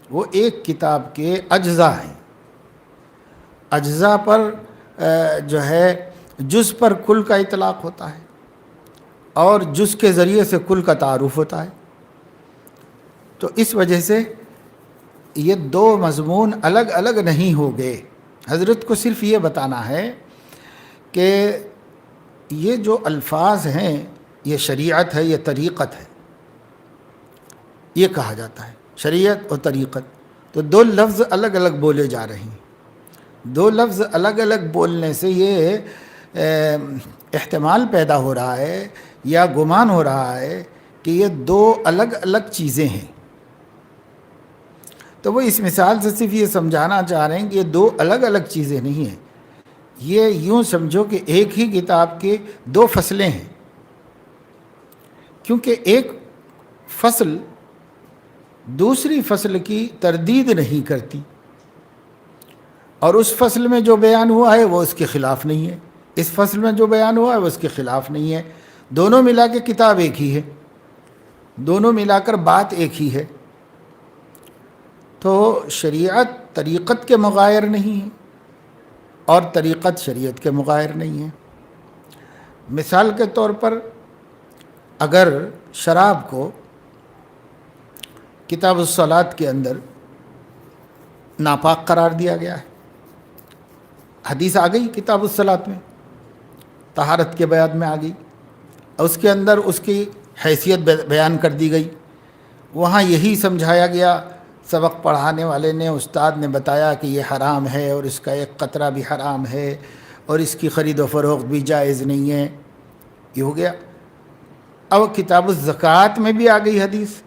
وہ ایک کتاب کے اجزاء ہیں، اجزاء پر جو ہے جز پر کل کا اطلاق ہوتا ہے، اور جز کے ذریعے سے کل کا تعارف ہوتا ہے۔ تو اس وجہ سے یہ دو مضمون الگ الگ نہیں ہو گئے۔ حضرت کو صرف یہ بتانا ہے کہ یہ جو الفاظ ہیں یہ شریعت ہے، یہ طریقت ہے، یہ کہا جاتا ہے شریعت اور طریقت۔ تو دو لفظ الگ الگ بولے جا رہے ہیں، دو لفظ الگ الگ بولنے سے یہ احتمال پیدا ہو رہا ہے یا گمان ہو رہا ہے کہ یہ دو الگ الگ چیزیں ہیں۔ تو وہ اس مثال سے صرف یہ سمجھانا چاہ رہے ہیں کہ یہ دو الگ الگ چیزیں نہیں ہیں، یہ یوں سمجھو کہ ایک ہی کتاب کے دو فصلیں ہیں، کیونکہ ایک فصل دوسری فصل کی تردید نہیں کرتی، اور اس فصل میں جو بیان ہوا ہے وہ اس کے خلاف نہیں ہے، اس فصل میں جو بیان ہوا ہے وہ اس کے خلاف نہیں ہے، دونوں ملا کے کتاب ایک ہی ہے، دونوں ملا کر بات ایک ہی ہے۔ تو شریعت طریقت کے مغایر نہیں ہے، اور طریقت شریعت کے مغایر نہیں ہے۔ مثال کے طور پر اگر شراب کو کتاب الصلاۃ کے اندر ناپاک قرار دیا گیا ہے، حدیث آ گئی کتاب الصلاۃ میں، طہارت کے بیان میں آ گئی، اور اس کے اندر اس کی حیثیت بیان کر دی گئی، وہاں یہی سمجھایا گیا، سبق پڑھانے والے نے، استاد نے بتایا کہ یہ حرام ہے اور اس کا ایک قطرہ بھی حرام ہے اور اس کی خرید و فروخت بھی جائز نہیں ہے، یہ ہو گیا۔ اب کتاب الزکوٰۃ میں بھی آ گئی حدیث،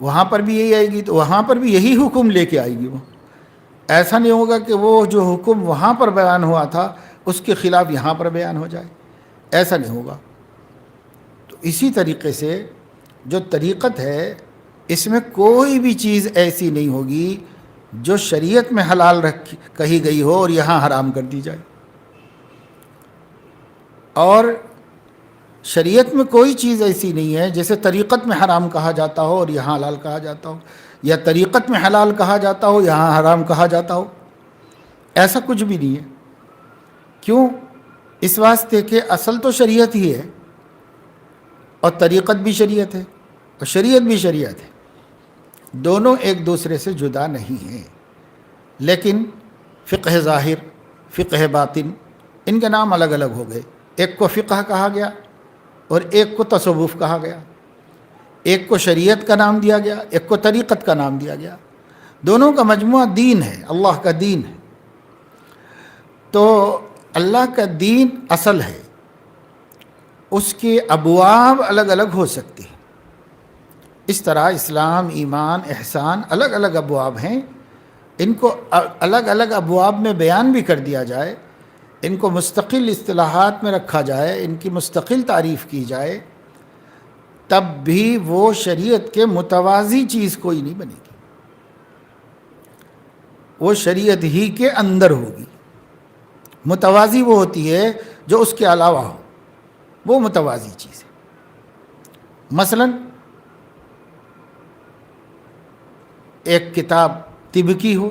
وہاں پر بھی یہی آئے گی، تو وہاں پر بھی یہی حکم لے کے آئے گی۔ وہ ایسا نہیں ہوگا کہ وہ جو حکم وہاں پر بیان ہوا تھا اس کے خلاف یہاں پر بیان ہو جائے، ایسا نہیں ہوگا۔ تو اسی طریقے سے جو طریقت ہے اس میں کوئی بھی چیز ایسی نہیں ہوگی جو شریعت میں حلال کہی گئی ہو اور یہاں حرام کر دی جائے، اور شریعت میں کوئی چیز ایسی نہیں ہے جیسے طریقت میں حرام کہا جاتا ہو اور یہاں حلال کہا جاتا ہو، یا طریقت میں حلال کہا جاتا ہو یہاں حرام کہا جاتا ہو، ایسا کچھ بھی نہیں ہے۔ کیوں؟ اس واسطے کہ اصل تو شریعت ہی ہے، اور طریقت بھی شریعت ہے اور شریعت بھی شریعت ہے، دونوں ایک دوسرے سے جدا نہیں ہیں۔ لیکن فقہ ظاہر، فقہ باطن، ان کے نام الگ الگ ہو گئے، ایک کو فقہ کہا گیا اور ایک کو تصوف کہا گیا، ایک کو شریعت کا نام دیا گیا، ایک کو طریقت کا نام دیا گیا، دونوں کا مجموعہ دین ہے، اللہ کا دین ہے۔ تو اللہ کا دین اصل ہے، اس کے ابواب الگ الگ ہو سکتے ہیں، اس طرح اسلام، ایمان، احسان الگ الگ ابواب ہیں، ان کو الگ الگ ابواب میں بیان بھی کر دیا جائے، ان کو مستقل اصطلاحات میں رکھا جائے، ان کی مستقل تعریف کی جائے، تب بھی وہ شریعت کے متوازی چیز کوئی نہیں بنے گی، وہ شریعت ہی کے اندر ہوگی۔ متوازی وہ ہوتی ہے جو اس کے علاوہ ہو، وہ متوازی چیز ہے۔ مثلا ایک کتاب طب کی ہو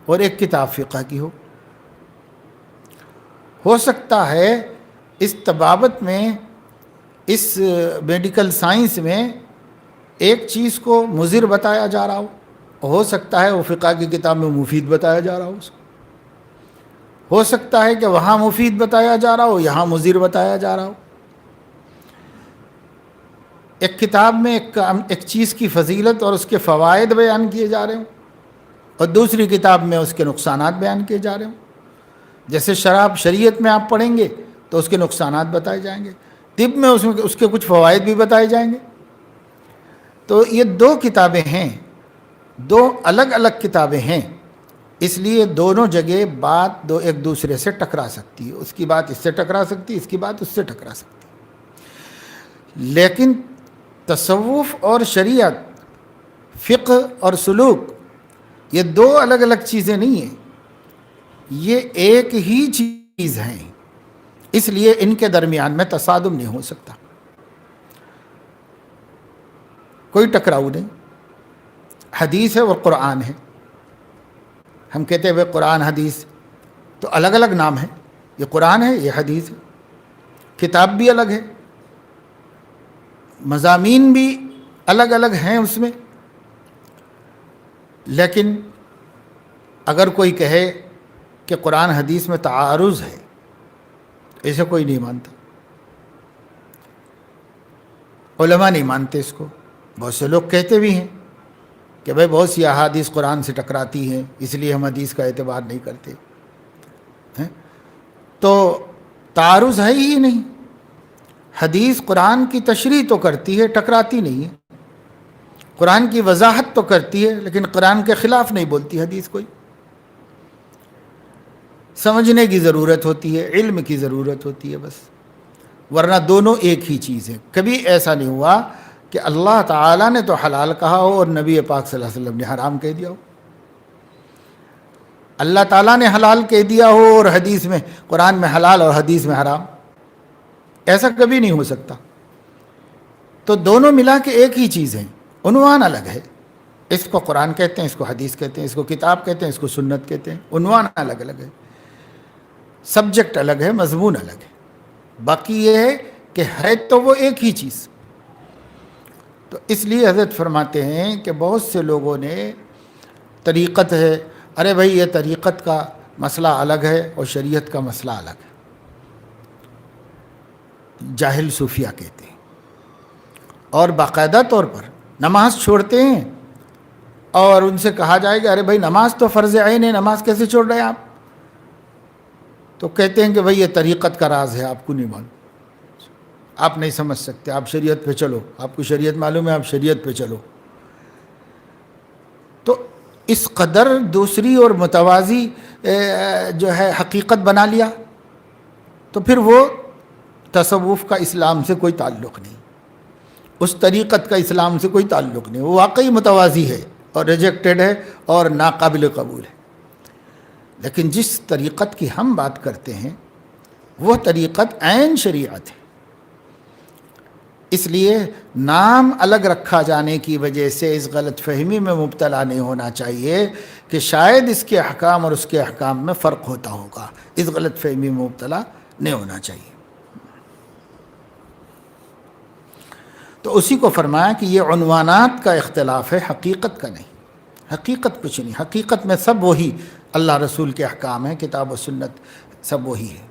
اور ایک کتاب فقہ کی ہو سکتا ہے اس طبابت میں، اس میڈیکل سائنس میں ایک چیز کو مضر بتایا جا رہا ہو سکتا ہے وہ فقہ کی کتاب میں مفید بتایا جا رہا ہو سکتا ہے کہ وہاں مفید بتایا جا رہا ہو، یہاں مضر بتایا جا رہا ہو۔ ایک کتاب میں ایک چیز کی فضیلت اور اس کے فوائد بیان کیے جا رہے ہوں، اور دوسری کتاب میں اس کے نقصانات بیان کیے جا رہے ہوں۔ جیسے شراب شریعت میں آپ پڑھیں گے تو اس کے نقصانات بتائے جائیں گے، طب میں اس کے کچھ فوائد بھی بتائے جائیں گے۔ تو یہ دو کتابیں ہیں، دو الگ الگ کتابیں ہیں، اس لیے دونوں جگہ بات ایک دوسرے سے ٹکرا سکتی ہے، اس کی بات اس سے ٹکرا سکتی ہے، اس کی بات اس سے ٹکرا سکتی ہے۔ لیکن تصوف اور شریعت، فقہ اور سلوک، یہ دو الگ الگ چیزیں نہیں ہیں، یہ ایک ہی چیز ہیں، اس لیے ان کے درمیان میں تصادم نہیں ہو سکتا، کوئی ٹکراؤ نہیں۔ حدیث ہے اور قرآن ہے، ہم کہتے ہیں قرآن حدیث، تو الگ الگ نام ہے، یہ قرآن ہے، یہ حدیث ہے، کتاب بھی الگ ہے، مضامین بھی الگ الگ ہیں اس میں۔ لیکن اگر کوئی کہے کہ قرآن حدیث میں تعارض ہے، اسے کوئی نہیں مانتا، علماء نہیں مانتے اس کو۔ بہت سے لوگ کہتے بھی ہیں کہ بھائی بہت سی احادیث قرآن سے ٹکراتی ہیں، اس لیے ہم حدیث کا اعتبار نہیں کرتے ہیں۔ تو تعارض ہے ہی نہیں، حدیث قرآن کی تشریح تو کرتی ہے، ٹکراتی نہیں ہے، قرآن کی وضاحت تو کرتی ہے، لیکن قرآن کے خلاف نہیں بولتی حدیث کوئی۔ سمجھنے کی ضرورت ہوتی ہے، علم کی ضرورت ہوتی ہے بس، ورنہ دونوں ایک ہی چیز ہے۔ کبھی ایسا نہیں ہوا کہ اللہ تعالیٰ نے تو حلال کہا ہو اور نبی پاک صلی اللہ علیہ وسلم نے حرام کہہ دیا ہو، اللہ تعالیٰ نے حلال کہہ دیا ہو اور حدیث میں، قرآن میں حلال اور حدیث میں حرام، ایسا کبھی نہیں ہو سکتا۔ تو دونوں ملا کے ایک ہی چیز ہیں، عنوان الگ ہے، اس کو قرآن کہتے ہیں، اس کو حدیث کہتے ہیں، اس کو کتاب کہتے ہیں، اس کو سنت کہتے ہیں، عنوان الگ الگ ہے، سبجیکٹ الگ ہے، مضمون الگ ہے، باقی یہ ہے کہ ہے تو وہ ایک ہی چیز۔ تو اس لیے حضرت فرماتے ہیں کہ بہت سے لوگوں نے طریقت ہے، ارے بھائی یہ طریقت کا مسئلہ الگ ہے اور شریعت کا مسئلہ الگ ہے، جاہل صوفیہ کہتے ہیں، اور باقاعدہ طور پر نماز چھوڑتے ہیں، اور ان سے کہا جائے گا ارے بھائی نماز تو فرض عین ہے، نماز کیسے چھوڑ رہے ہیں آپ؟ تو کہتے ہیں کہ بھائی یہ طریقت کا راز ہے، آپ کو نہیں معلوم، آپ نہیں سمجھ سکتے، آپ شریعت پہ چلو، آپ کو شریعت معلوم ہے، آپ شریعت پہ چلو۔ تو اس قدر دوسری اور متوازی جو ہے حقیقت بنا لیا، تو پھر وہ تصوف کا اسلام سے کوئی تعلق نہیں، اس طریقت کا اسلام سے کوئی تعلق نہیں، وہ واقعی متوازی ہے اور ریجیکٹڈ ہے اور ناقابل قبول ہے۔ لیکن جس طریقت کی ہم بات کرتے ہیں وہ طریقت عین شریعت ہے، اس لیے نام الگ رکھا جانے کی وجہ سے اس غلط فہمی میں مبتلا نہیں ہونا چاہیے کہ شاید اس کے احکام اور اس کے احکام میں فرق ہوتا ہوگا، اس غلط فہمی میں مبتلا نہیں ہونا چاہیے۔ تو اسی کو فرمایا کہ یہ عنوانات کا اختلاف ہے، حقیقت کا نہیں، حقیقت کچھ نہیں، حقیقت میں سب وہی اللہ رسول کے احکام ہیں، کتاب و سنت سب وہی ہے۔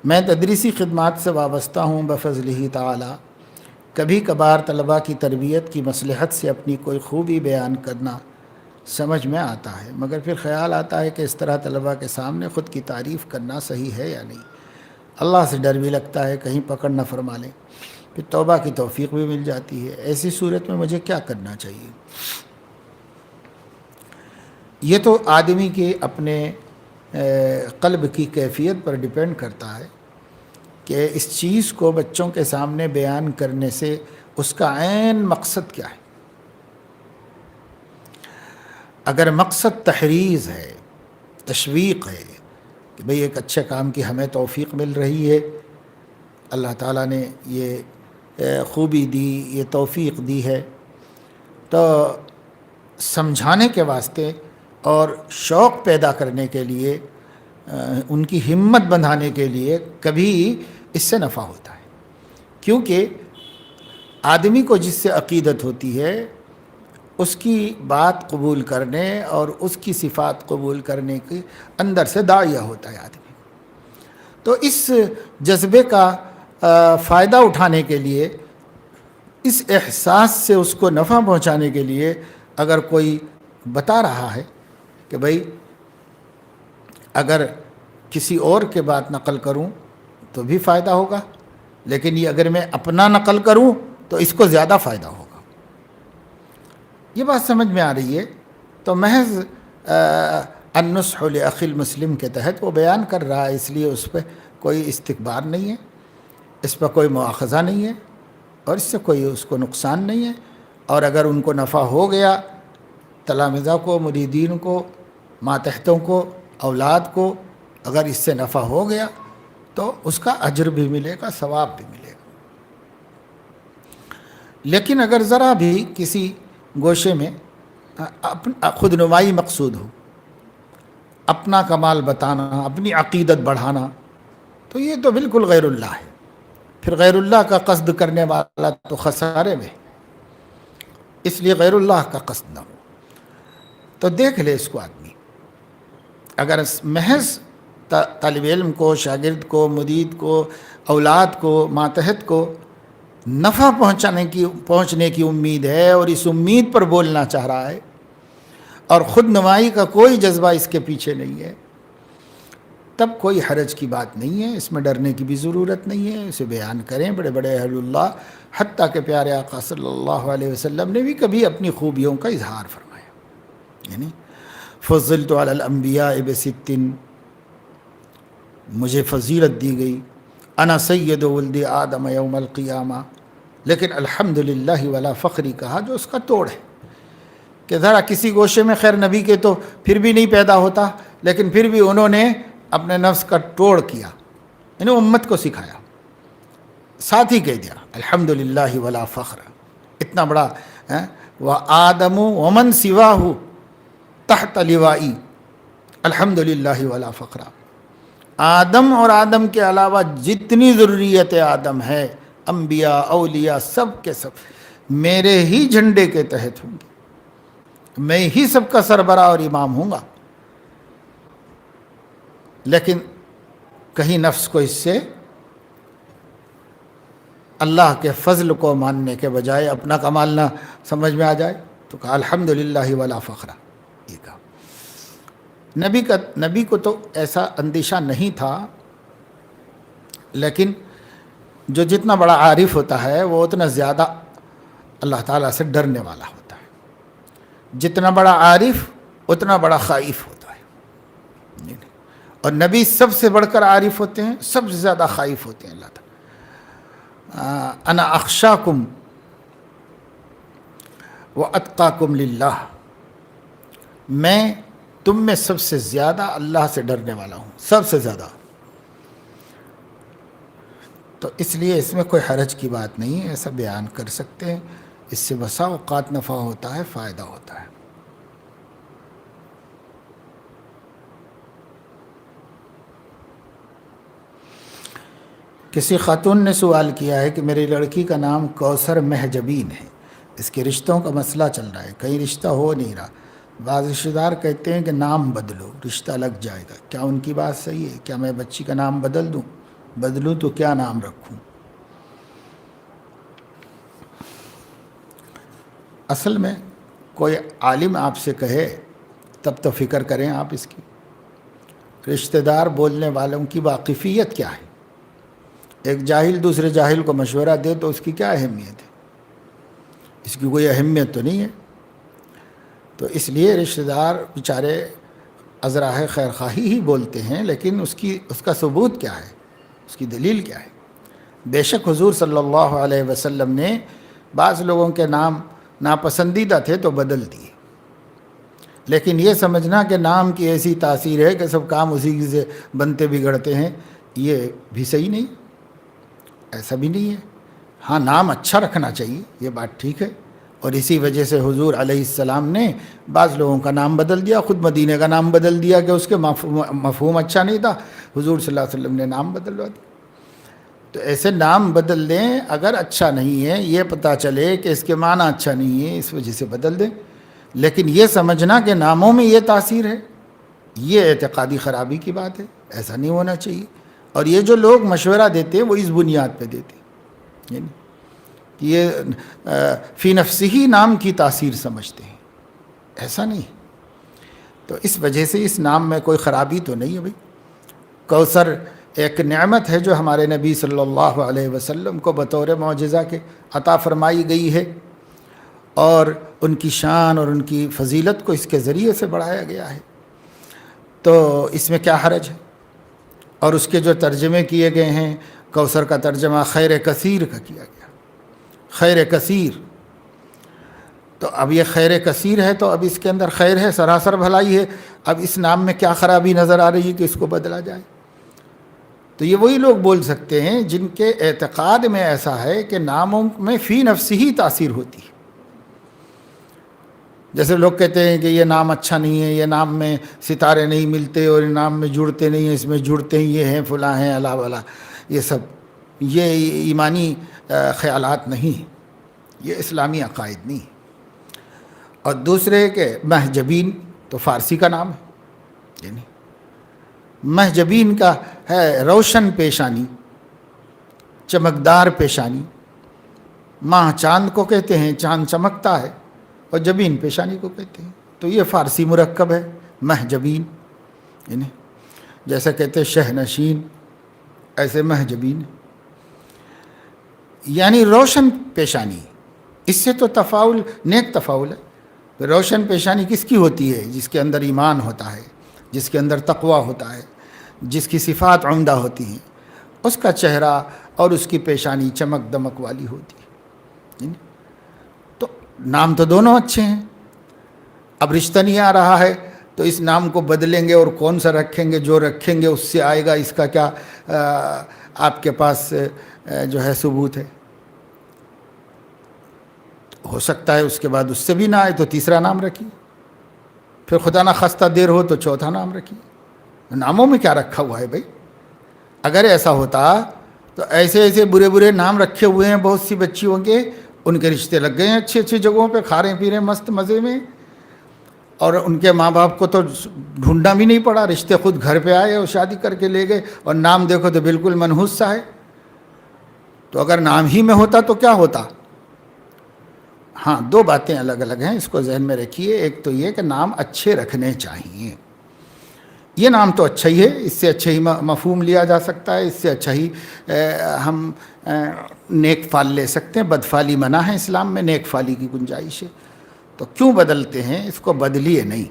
میں تدریسی خدمات سے وابستہ ہوں بفضلہ تعالی، کبھی کبھار طلباء کی تربیت کی مصلحت سے اپنی کوئی خوبی بیان کرنا سمجھ میں آتا ہے، مگر پھر خیال آتا ہے کہ اس طرح طلباء کے سامنے خود کی تعریف کرنا صحیح ہے یا نہیں۔ اللہ سے ڈر بھی لگتا ہے کہیں پکڑ نہ فرما لیں، پھر توبہ کی توفیق بھی مل جاتی ہے، ایسی صورت میں مجھے کیا کرنا چاہیے؟ یہ تو آدمی کے اپنے قلب کی کیفیت پر ڈیپینڈ کرتا ہے کہ اس چیز کو بچوں کے سامنے بیان کرنے سے اس کا عین مقصد کیا ہے۔ اگر مقصد تحریض ہے، تشویق ہے کہ بھئی ایک اچھے کام کی ہمیں توفیق مل رہی ہے، اللہ تعالیٰ نے یہ خوبی دی، یہ توفیق دی ہے، تو سمجھانے کے واسطے اور شوق پیدا کرنے کے لیے، ان کی ہمت بندھانے کے لیے کبھی اس سے نفع ہوتا ہے، کیونکہ آدمی کو جس سے عقیدت ہوتی ہے اس کی بات قبول کرنے اور اس کی صفات قبول کرنے کے اندر سے داعیہ ہوتا ہے آدمی۔ تو اس جذبے کا فائدہ اٹھانے کے لیے، اس احساس سے اس کو نفع پہنچانے کے لیے اگر کوئی بتا رہا ہے کہ بھئی اگر کسی اور کے بات نقل کروں تو بھی فائدہ ہوگا، لیکن یہ اگر میں اپنا نقل کروں تو اس کو زیادہ فائدہ ہوگا، یہ بات سمجھ میں آ رہی ہے، تو محض النصح لاخی المسلم کے تحت وہ بیان کر رہا ہے، اس لیے اس پہ کوئی استکبار نہیں ہے، اس پہ کوئی مواخذہ نہیں ہے، اور اس سے کوئی اس کو نقصان نہیں ہے، اور اگر ان کو نفع ہو گیا، تلامذہ کو، مریدین کو، ماتحتوں کو، اولاد کو اگر اس سے نفع ہو گیا تو اس کا اجر بھی ملے گا، ثواب بھی ملے گا۔ لیکن اگر ذرا بھی کسی گوشے میں خود نمائی مقصود ہو، اپنا کمال بتانا، اپنی عقیدت بڑھانا، تو یہ تو بالکل غیر اللہ ہے. پھر غیر اللہ کا قصد کرنے والا تو خسارے میں، اس لیے غیر اللہ کا قصد نہ ہو. تو دیکھ لے اس کو آدمی، اگر محض طالب علم کو، شاگرد کو، مرید کو، اولاد کو، ماتحت کو نفع پہنچنے کی امید ہے، اور اس امید پر بولنا چاہ رہا ہے، اور خود نمائی کا کوئی جذبہ اس کے پیچھے نہیں ہے، تب کوئی حرج کی بات نہیں ہے، اس میں ڈرنے کی بھی ضرورت نہیں ہے. اسے بیان کریں بڑے بڑے اہل اللہ، حتیٰ کہ پیارے آقا صلی اللہ علیہ وسلم نے بھی کبھی اپنی خوبیوں کا اظہار فرمایا. یعنی فضلت علی الانبیاء بست، مجھے فضیلت دی گئی، انا سید ولد آدم یوم القیامہ. لیکن الحمدللہ ولا فخری کہا، جو اس کا توڑ ہے کہ ذرا کسی گوشے میں خیر نبی کے تو پھر بھی نہیں پیدا ہوتا، لیکن پھر بھی انہوں نے اپنے نفس کا توڑ کیا، یعنی امت کو سکھایا، ساتھ ہی کہہ دیا الحمدللہ ولا فخر. اتنا بڑا وآدم ومن سواہ تحت لوائی الحمدللہ ولا فخر. آدم اور آدم کے علاوہ جتنی ذریت آدم ہے، انبیاء، اولیاء، سب کے سب میرے ہی جھنڈے کے تحت ہوں گے، میں ہی سب کا سربراہ اور امام ہوں گا. لیکن کہیں نفس کو اس سے اللہ کے فضل کو ماننے کے بجائے اپنا کمال نہ سمجھ میں آ جائے، تو کہا الحمدللہ ولا فخر. یہ کہا نبی کو تو ایسا اندیشہ نہیں تھا، لیکن جو جتنا بڑا عارف ہوتا ہے وہ اتنا زیادہ اللہ تعالیٰ سے ڈرنے والا ہوتا ہے. جتنا بڑا عارف اتنا بڑا خائف ہوتا ہے، اور نبی سب سے بڑھ کر عارف ہوتے ہیں، سب سے زیادہ خائف ہوتے ہیں. اللہ تعالیٰ انا اخشاکم واتقاکم للہ، میں تم میں سب سے زیادہ اللہ سے ڈرنے والا ہوں، سب سے زیادہ. تو اس لیے اس میں کوئی حرج کی بات نہیں ہے، ایسا بیان کر سکتے ہیں، اس سے بسا اوقات نفع ہوتا ہے، فائدہ ہوتا ہے. کسی خاتون نے سوال کیا ہے کہ میری لڑکی کا نام کوثر مہجبین ہے، اس کے رشتوں کا مسئلہ چل رہا ہے، کہیں رشتہ ہو نہیں رہا. بعض رشتہ دار کہتے ہیں کہ نام بدلو، رشتہ لگ جائے گا. کیا ان کی بات صحیح ہے؟ کیا میں بچی کا نام بدلوں تو کیا نام رکھوں؟ اصل میں کوئی عالم آپ سے کہے تب تو فکر کریں آپ اس کی. رشتہ دار بولنے والوں کی واقفیت کیا ہے؟ ایک جاہل دوسرے جاہل کو مشورہ دے تو اس کی کیا اہمیت ہے؟ اس کی کوئی اہمیت تو نہیں ہے. تو اس لیے رشتہ دار بیچارے ازراہ خیر خواہی ہی بولتے ہیں، لیکن اس کا ثبوت کیا ہے، اس کی دلیل کیا ہے؟ بے شک حضور صلی اللہ علیہ وسلم نے بعض لوگوں کے نام ناپسندیدہ تھے تو بدل دیے، لیکن یہ سمجھنا کہ نام کی ایسی تاثیر ہے کہ سب کام اسی سے بنتے بگڑتے ہیں، یہ بھی صحیح نہیں، ایسا بھی نہیں ہے. ہاں نام اچھا رکھنا چاہیے، یہ بات ٹھیک ہے، اور اسی وجہ سے حضور علیہ السلام نے بعض لوگوں کا نام بدل دیا، خود مدینہ کا نام بدل دیا کہ اس کے مفہوم اچھا نہیں تھا، حضور صلی اللہ علیہ وسلم نے نام بدلوا دیا. تو ایسے نام بدل دیں، اگر اچھا نہیں ہے یہ پتہ چلے کہ اس کے معنی اچھا نہیں ہے، اس وجہ سے بدل دیں، لیکن یہ سمجھنا کہ ناموں میں یہ تاثیر ہے، یہ اعتقادی خرابی کی بات ہے، ایسا نہیں ہونا چاہیے. اور یہ جو لوگ مشورہ دیتے ہیں وہ اس بنیاد پہ دیتے ہیں، یعنی یہ فی نفسہ نام کی تاثیر سمجھتے ہیں، ایسا نہیں. تو اس وجہ سے اس نام میں کوئی خرابی تو نہیں ہے. بھائی کوثر ایک نعمت ہے جو ہمارے نبی صلی اللہ علیہ وسلم کو بطور معجزہ کے عطا فرمائی گئی ہے، اور ان کی شان اور ان کی فضیلت کو اس کے ذریعے سے بڑھایا گیا ہے. تو اس میں کیا حرج ہے؟ اور اس کے جو ترجمے کیے گئے ہیں، کوثر کا ترجمہ خیر کثیر کا کیا گیا، خیر کثیر. تو اب یہ خیر کثیر ہے تو اب اس کے اندر خیر ہے، سراسر بھلائی ہے، اب اس نام میں کیا خرابی نظر آ رہی ہے کہ اس کو بدلا جائے؟ تو یہ وہی لوگ بول سکتے ہیں جن کے اعتقاد میں ایسا ہے کہ ناموں میں فی نفس ہی تاثیر ہوتی ہے. جیسے لوگ کہتے ہیں کہ یہ نام اچھا نہیں ہے، یہ نام میں ستارے نہیں ملتے اور یہ نام میں جڑتے نہیں ہیں، اس میں جڑتے ہیں یہ ہیں فلاں ہیں اللہ والا، یہ سب یہ ایمانی خیالات نہیں ہیں، یہ اسلامی عقائد نہیں ہے۔ اور دوسرے کہ مہجبین تو فارسی کا نام ہے، یعنی مہجبین کا ہے روشن پیشانی، چمکدار پیشانی۔ ماہ چاند کو کہتے ہیں، چاند چمکتا ہے، اور جبین پیشانی کو کہتے ہیں، تو یہ فارسی مرکب ہے مہجبین، یعنی جیسا کہتے ہیں شہ نشین، ایسے مہجبین، یعنی روشن پیشانی۔ اس سے تو تفاعل نیک تفاعل ہے۔ روشن پیشانی کس کی ہوتی ہے؟ جس کے اندر ایمان ہوتا ہے، جس کے اندر تقوی ہوتا ہے، جس کی صفات عمدہ ہوتی ہیں، اس کا چہرہ اور اس کی پیشانی چمک دمک والی ہوتی ہے۔ تو نام تو دونوں اچھے ہیں، اب رشتہ نہیں آ رہا ہے تو اس نام کو بدلیں گے اور کون سا رکھیں گے؟ جو رکھیں گے اس سے آئے گا، اس کا کیا آپ کے پاس جو ہے ثبوت ہے؟ ہو سکتا ہے اس کے بعد اس سے بھی نہ آئے تو تیسرا نام رکھیے، پھر خدا نہ خواستہ دیر ہو تو چوتھا نام رکھیے۔ ناموں میں کیا رکھا ہوا ہے بھائی؟ اگر ایسا ہوتا تو ایسے ایسے برے برے نام رکھے ہوئے ہیں بہت سی بچیوں کے، ان کے رشتے لگ گئے ہیں اچھی اچھی جگہوں پہ، کھا رہے پی رہے مست مزے میں، اور ان کے ماں باپ کو تو ڈھونڈنا بھی نہیں پڑا، رشتے خود گھر پہ آئے اور شادی کر کے لے گئے، اور نام دیکھو تو بالکل منحوس سا ہے۔ تو اگر نام ہی میں ہوتا تو کیا ہوتا؟ ہاں، دو باتیں الگ الگ ہیں، اس کو ذہن میں رکھیے۔ ایک تو یہ کہ نام اچھے رکھنے چاہیے، یہ نام تو اچھا ہی ہے، اس سے اچھا ہی مفہوم لیا جا سکتا ہے، اس سے اچھا ہی ہم نیک فال لے سکتے ہیں۔ بدفالی منع ہے اسلام میں، نیک فالی کی گنجائش ہے۔ تو کیوں بدلتے ہیں؟ اس کو بدلیے نہیں،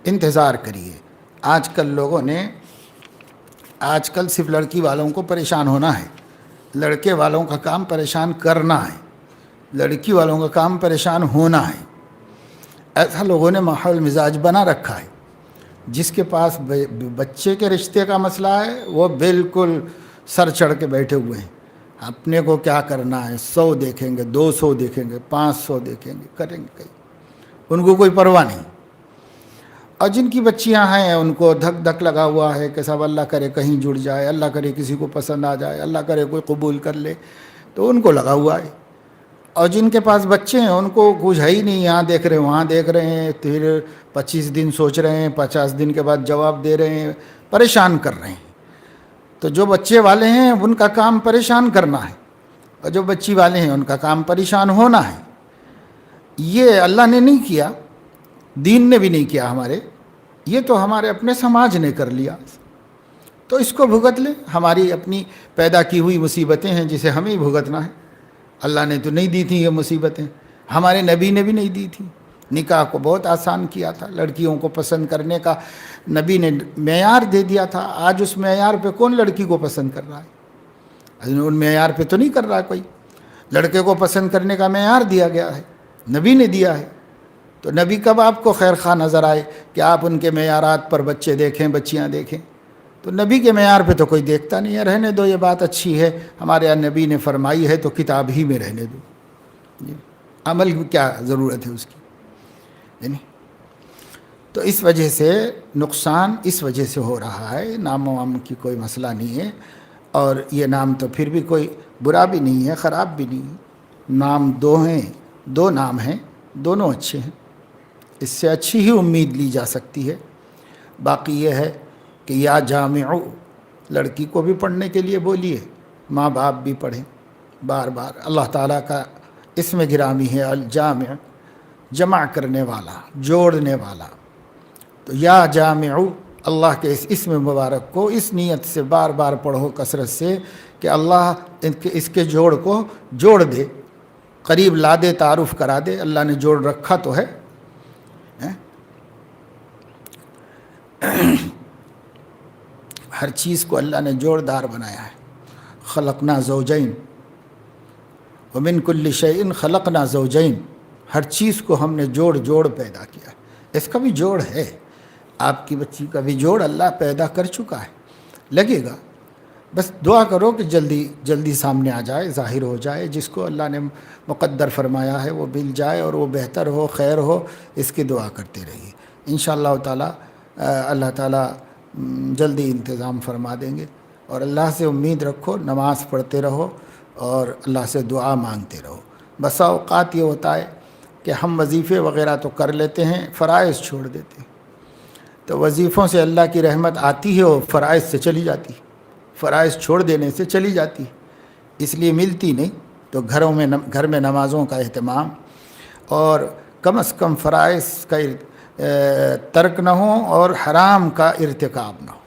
انتظار کریے۔ آج کل لوگوں نے صرف لڑکی والوں کو پریشان ہونا ہے، لڑکے والوں کا کام پریشان کرنا ہے، لڑکی والوں کا کام پریشان ہونا ہے۔ ایسا لوگوں نے ماحول مزاج بنا رکھا ہے۔ جس کے پاس بچے کے رشتے کا مسئلہ ہے وہ بالکل سر چڑھ کے بیٹھے ہوئے ہیں، اپنے کو کیا کرنا ہے، 100 دیکھیں گے، 200 دیکھیں گے، 500 دیکھیں گے، کریں گے کہیں، ان کو کوئی پرواہ نہیں۔ اور جن کی بچیاں ہیں ان کو دھک دھک لگا ہوا ہے کہ سب اللہ کرے کہیں جڑ جائے، اللہ کرے کسی کو پسند آ جائے، اللہ کرے کوئی قبول کر لے، تو ان کو لگا ہوا ہے۔ اور جن کے پاس بچے ہیں ان کو کچھ ہے ہی نہیں، یہاں دیکھ رہے ہیں وہاں دیکھ رہے ہیں، پھر 25 دن سوچ رہے ہیں، 50 دن کے بعد جواب دے رہے ہیں، پریشان کر رہے ہیں۔ تو جو بچے والے ہیں ان کا کام پریشان کرنا ہے، اور جو بچی والے ہیں ان کا کام پریشان ہونا ہے۔ یہ اللہ نے نہیں کیا، دین نے بھی نہیں کیا ہمارے، یہ تو ہمارے اپنے سماج نے کر لیا۔ تو اس کو بھگت لیں، ہماری اپنی پیدا کی ہوئی مصیبتیں ہیں جسے ہمیں ہی بھگتنا ہے۔ اللہ نے تو نہیں دی تھی یہ مصیبتیں، ہمارے نبی نے بھی نہیں دی تھی۔ نکاح کو بہت آسان کیا تھا، لڑکیوں کو پسند کرنے کا نبی نے معیار دے دیا تھا۔ آج اس معیار پہ کون لڑکی کو پسند کر رہا ہے؟ ان معیار پہ تو نہیں کر رہا کوئی۔ لڑکے کو پسند کرنے کا معیار دیا گیا ہے، نبی نے دیا ہے۔ تو نبی کب آپ کو خیر خواہ نظر آئے کہ آپ ان کے معیارات پر بچے دیکھیں، بچیاں دیکھیں؟ تو نبی کے معیار پہ تو کوئی دیکھتا نہیں ہے۔ رہنے دو، یہ بات اچھی ہے، ہمارے یہاں نبی نے فرمائی ہے تو کتاب ہی میں رہنے دو، عمل کی کیا ضرورت ہے اس کی؟ یعنی تو اس وجہ سے نقصان اس وجہ سے ہو رہا ہے۔ نام وام کی کوئی مسئلہ نہیں ہے، اور یہ نام تو پھر بھی کوئی برا بھی نہیں ہے، خراب بھی نہیں ہے۔ نام دو ہیں، دو نام ہیں، دونوں اچھے ہیں، اس سے اچھی ہی امید لی جا سکتی ہے۔ باقی یہ ہے کہ یا جامع، لڑکی کو بھی پڑھنے کے لیے بولیے، ماں باپ بھی پڑھیں بار بار۔ اللہ تعالیٰ کا اسم گرامی ہے الجامع، جمع کرنے والا، جوڑنے والا۔ تو یا جامع، اللہ کے اس اسم مبارک کو اس نیت سے بار بار پڑھو کثرت سے کہ اللہ اس کے جوڑ کو جوڑ دے، قریب لا دے، تعارف کرا دے۔ اللہ نے جوڑ رکھا تو ہے۔ ہر چیز کو اللہ نے جوڑدار بنایا ہے۔ خلقنا زوجین ومن کل شیء خلقنا زوجین، ہر چیز کو ہم نے جوڑ جوڑ پیدا کیا ہے۔ اس کا بھی جوڑ ہے، آپ کی بچی کا بھی جوڑ اللہ پیدا کر چکا ہے، لگے گا۔ بس دعا کرو کہ جلدی جلدی سامنے آ جائے، ظاہر ہو جائے، جس کو اللہ نے مقدر فرمایا ہے وہ مل جائے اور وہ بہتر ہو، خیر ہو، اس کی دعا کرتے رہیے۔ انشاءاللہ تعالی اللہ تعالیٰ جلدی انتظام فرما دیں گے۔ اور اللہ سے امید رکھو، نماز پڑھتے رہو اور اللہ سے دعا مانگتے رہو۔ بسا اوقات یہ ہوتا ہے کہ ہم وظیفے وغیرہ تو کر لیتے ہیں، فرائض چھوڑ دیتے ہیں، تو وظیفوں سے اللہ کی رحمت آتی ہے اور فرائض سے چلی جاتی ہے، فرائض چھوڑ دینے سے چلی جاتی ہے، اس لیے ملتی نہیں۔ تو گھر میں نمازوں کا اہتمام، اور کم از کم فرائض کا ترک نہ ہو اور حرام کا ارتکاب نہ ہو،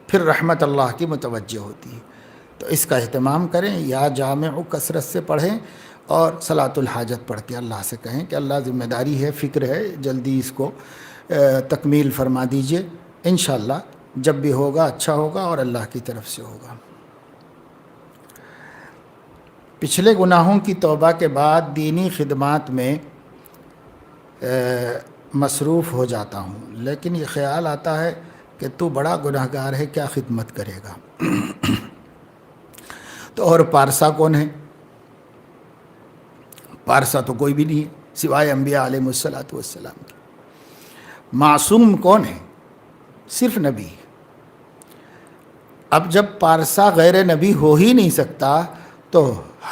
پھر رحمت اللہ کی متوجہ ہوتی ہے۔ تو اس کا اہتمام کریں، یا جامع کثرت سے پڑھیں، اور صلاۃ الحاجت پڑھ کے اللہ سے کہیں کہ اللہ ذمہ داری ہے، فکر ہے، جلدی اس کو تکمیل فرما دیجئے۔ انشاءاللہ جب بھی ہوگا اچھا ہوگا اور اللہ کی طرف سے ہوگا۔ پچھلے گناہوں کی توبہ کے بعد دینی خدمات میں مصروف ہو جاتا ہوں، لیکن یہ خیال آتا ہے کہ تو بڑا گناہ گار ہے، کیا خدمت کرے گا؟ تو اور پارسا کون ہے؟ پارسا تو کوئی بھی نہیں ہے سوائے انبیاء علیہ الصلوۃ والسلام کے۔ معصوم کون ہے؟ صرف نبی۔ اب جب پارسا غیر نبی ہو ہی نہیں سکتا تو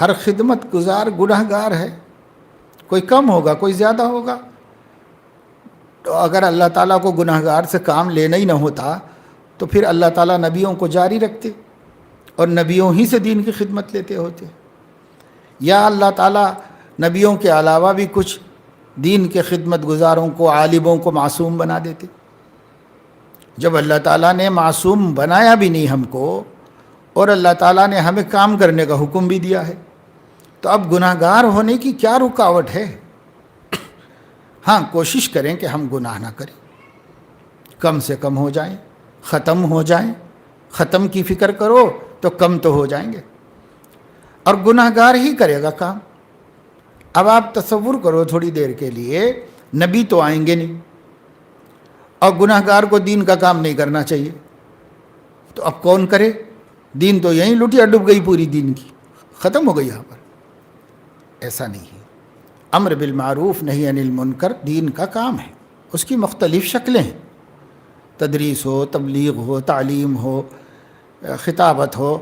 ہر خدمت گزار گناہ گار ہے، کوئی کم ہوگا کوئی زیادہ ہوگا۔ تو اگر اللہ تعالیٰ کو گناہ گار سے کام لینا ہی نہ ہوتا تو پھر اللہ تعالیٰ نبیوں کو جاری رکھتے اور نبیوں ہی سے دین کی خدمت لیتے ہوتے، یا اللہ تعالیٰ نبیوں کے علاوہ بھی کچھ دین کے خدمت گزاروں کو، عالموں کو معصوم بنا دیتے۔ جب اللہ تعالیٰ نے معصوم بنایا بھی نہیں ہم کو، اور اللہ تعالیٰ نے ہمیں کام کرنے کا حکم بھی دیا ہے، تو اب گناہ گار ہونے کی کیا رکاوٹ ہے؟ ہاں، کوشش کریں کہ ہم گناہ نہ کریں، کم سے کم ہو جائیں، ختم ہو جائیں۔ ختم کی فکر کرو تو کم تو ہو جائیں گے، اور گناہ گار ہی کرے گا کام۔ اب آپ تصور کرو تھوڑی دیر کے لیے، نبی تو آئیں گے نہیں، اور گناہ گار کو دین کا کام نہیں کرنا چاہیے، تو اب کون کرے؟ دین تو یہیں لٹیا ڈب گئی، پوری دین کی ختم ہو گئی یہاں پر۔ ایسا نہیں ہے۔ امر بالمعروف نہی عن المنکر دین کا کام ہے، اس کی مختلف شکلیں ہیں، تدریس ہو، تبلیغ ہو، تعلیم ہو، خطابت ہو،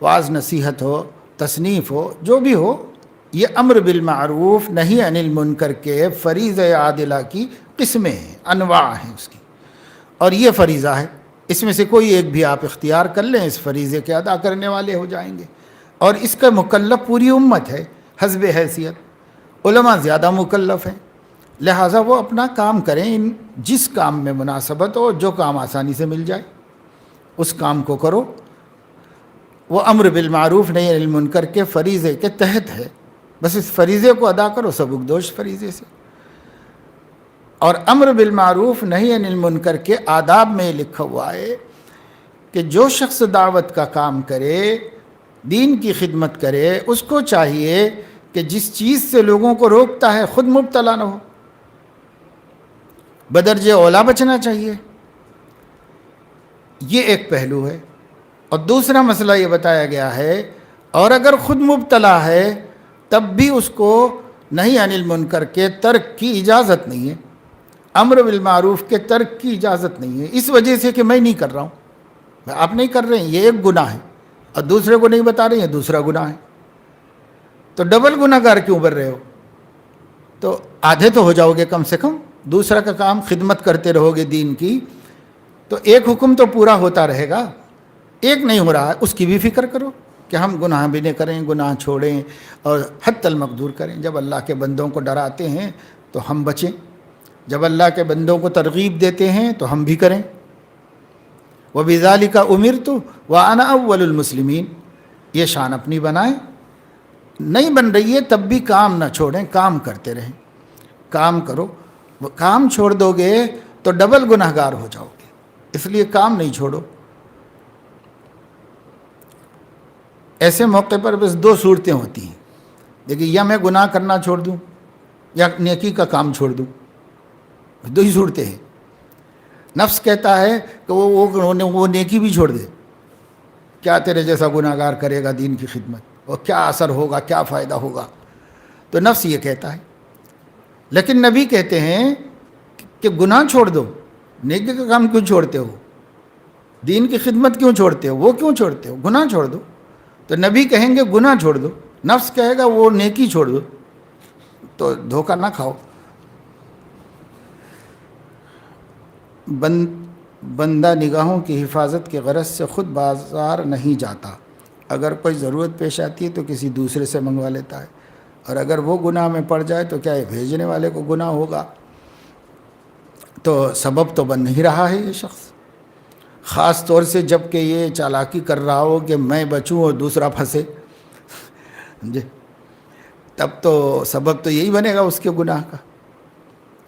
واعظ نصیحت ہو، تصنیف ہو، جو بھی ہو، یہ امر بالمعروف نہی عن المنکر کے فریضہ عادلہ کی قسمیں ہیں، انواع ہیں اس کی، اور یہ فریضہ ہے، اس میں سے کوئی ایک بھی آپ اختیار کر لیں، اس فریضے کے ادا کرنے والے ہو جائیں گے، اور اس کا مکلف پوری امت ہے حسب حیثیت۔ علماء زیادہ مکلف ہیں، لہٰذا وہ اپنا کام کریں، جس کام میں مناسبت ہو، جو کام آسانی سے مل جائے اس کام کو کرو۔ وہ امر بالمعروف نہی عن المنکر کے فریضے کے تحت ہے، بس اس فریضے کو ادا کرو سبکدوش فریضے سے۔ اور امر بالمعروف نہی عن المنکر کے آداب میں لکھا ہوا ہے کہ جو شخص دعوت کا کام کرے، دین کی خدمت کرے، اس کو چاہیے کہ جس چیز سے لوگوں کو روکتا ہے خود مبتلا نہ ہو، بدرجہ اولا بچنا چاہیے۔ یہ ایک پہلو ہے۔ اور دوسرا مسئلہ یہ بتایا گیا ہے، اور اگر خود مبتلا ہے تب بھی اس کو نہی عن المنکر کے ترک کی اجازت نہیں ہے، امر بالمعروف کے ترک کی اجازت نہیں ہے، اس وجہ سے کہ میں نہیں کر رہا ہوں، آپ نہیں کر رہے ہیں، یہ ایک گناہ ہے، اور دوسرے کو نہیں بتا رہے ہیں، دوسرا گناہ ہے، تو ڈبل گناہ گار کیوں بن رہے ہو؟ تو آدھے تو ہو جاؤ گے کم سے کم، دوسرا کا کام خدمت کرتے رہو گے دین کی، تو ایک حکم تو پورا ہوتا رہے گا، ایک نہیں ہو رہا ہے اس کی بھی فکر کرو کہ ہم گناہ بھی نہ کریں، گناہ چھوڑیں اور حد المقدور کریں۔ جب اللہ کے بندوں کو ڈراتے ہیں تو ہم بچیں، جب اللہ کے بندوں کو ترغیب دیتے ہیں تو ہم بھی کریں۔ وَبِذَلِكَ أُمِرْتُ وَأَنَا أَوَّلُ الْمُسْلِمِينَ، یہ شان اپنی بنائیں، نہیں بن رہی ہے تب بھی کام نہ چھوڑیں، کام کرتے رہیں، کام کرو۔ وہ کام چھوڑ دو گے تو ڈبل گناہ گار ہو جاؤ گے، اس لیے کام نہیں چھوڑو۔ ایسے موقع پر بس دو صورتیں ہوتی ہیں، دیکھیے، یا میں گناہ کرنا چھوڑ دوں یا نیکی کا کام چھوڑ دوں، دو ہی صورتیں ہیں۔ نفس کہتا ہے کہ وہ نیکی بھی چھوڑ دے، کیا تیرے جیسا گناہ گار کرے گا دین کی خدمت، اور کیا اثر ہوگا، کیا فائدہ ہوگا؟ تو نفس یہ کہتا ہے. لیکن نبی کہتے ہیں کہ گناہ چھوڑ دو، نیکی کا کام کیوں چھوڑتے ہو، دین کی خدمت کیوں چھوڑتے ہو، وہ کیوں چھوڑتے ہو، گناہ چھوڑ دو. تو نبی کہیں گے گناہ چھوڑ دو، نفس کہے گا وہ نیکی چھوڑ دو. تو دھوکہ نہ کھاؤ. بندہ نگاہوں کی حفاظت کی غرض سے خود بازار نہیں جاتا. اگر کوئی ضرورت پیش آتی ہے تو کسی دوسرے سے منگوا لیتا ہے، اور اگر وہ گناہ میں پڑ جائے تو کیا یہ بھیجنے والے کو گناہ ہوگا؟ تو سبب تو بن نہیں رہا ہے یہ شخص، خاص طور سے جب کہ یہ چالاکی کر رہا ہو کہ میں بچوں اور دوسرا پھنسے. جی، تب تو سبب تو یہی بنے گا اس کے گناہ کا.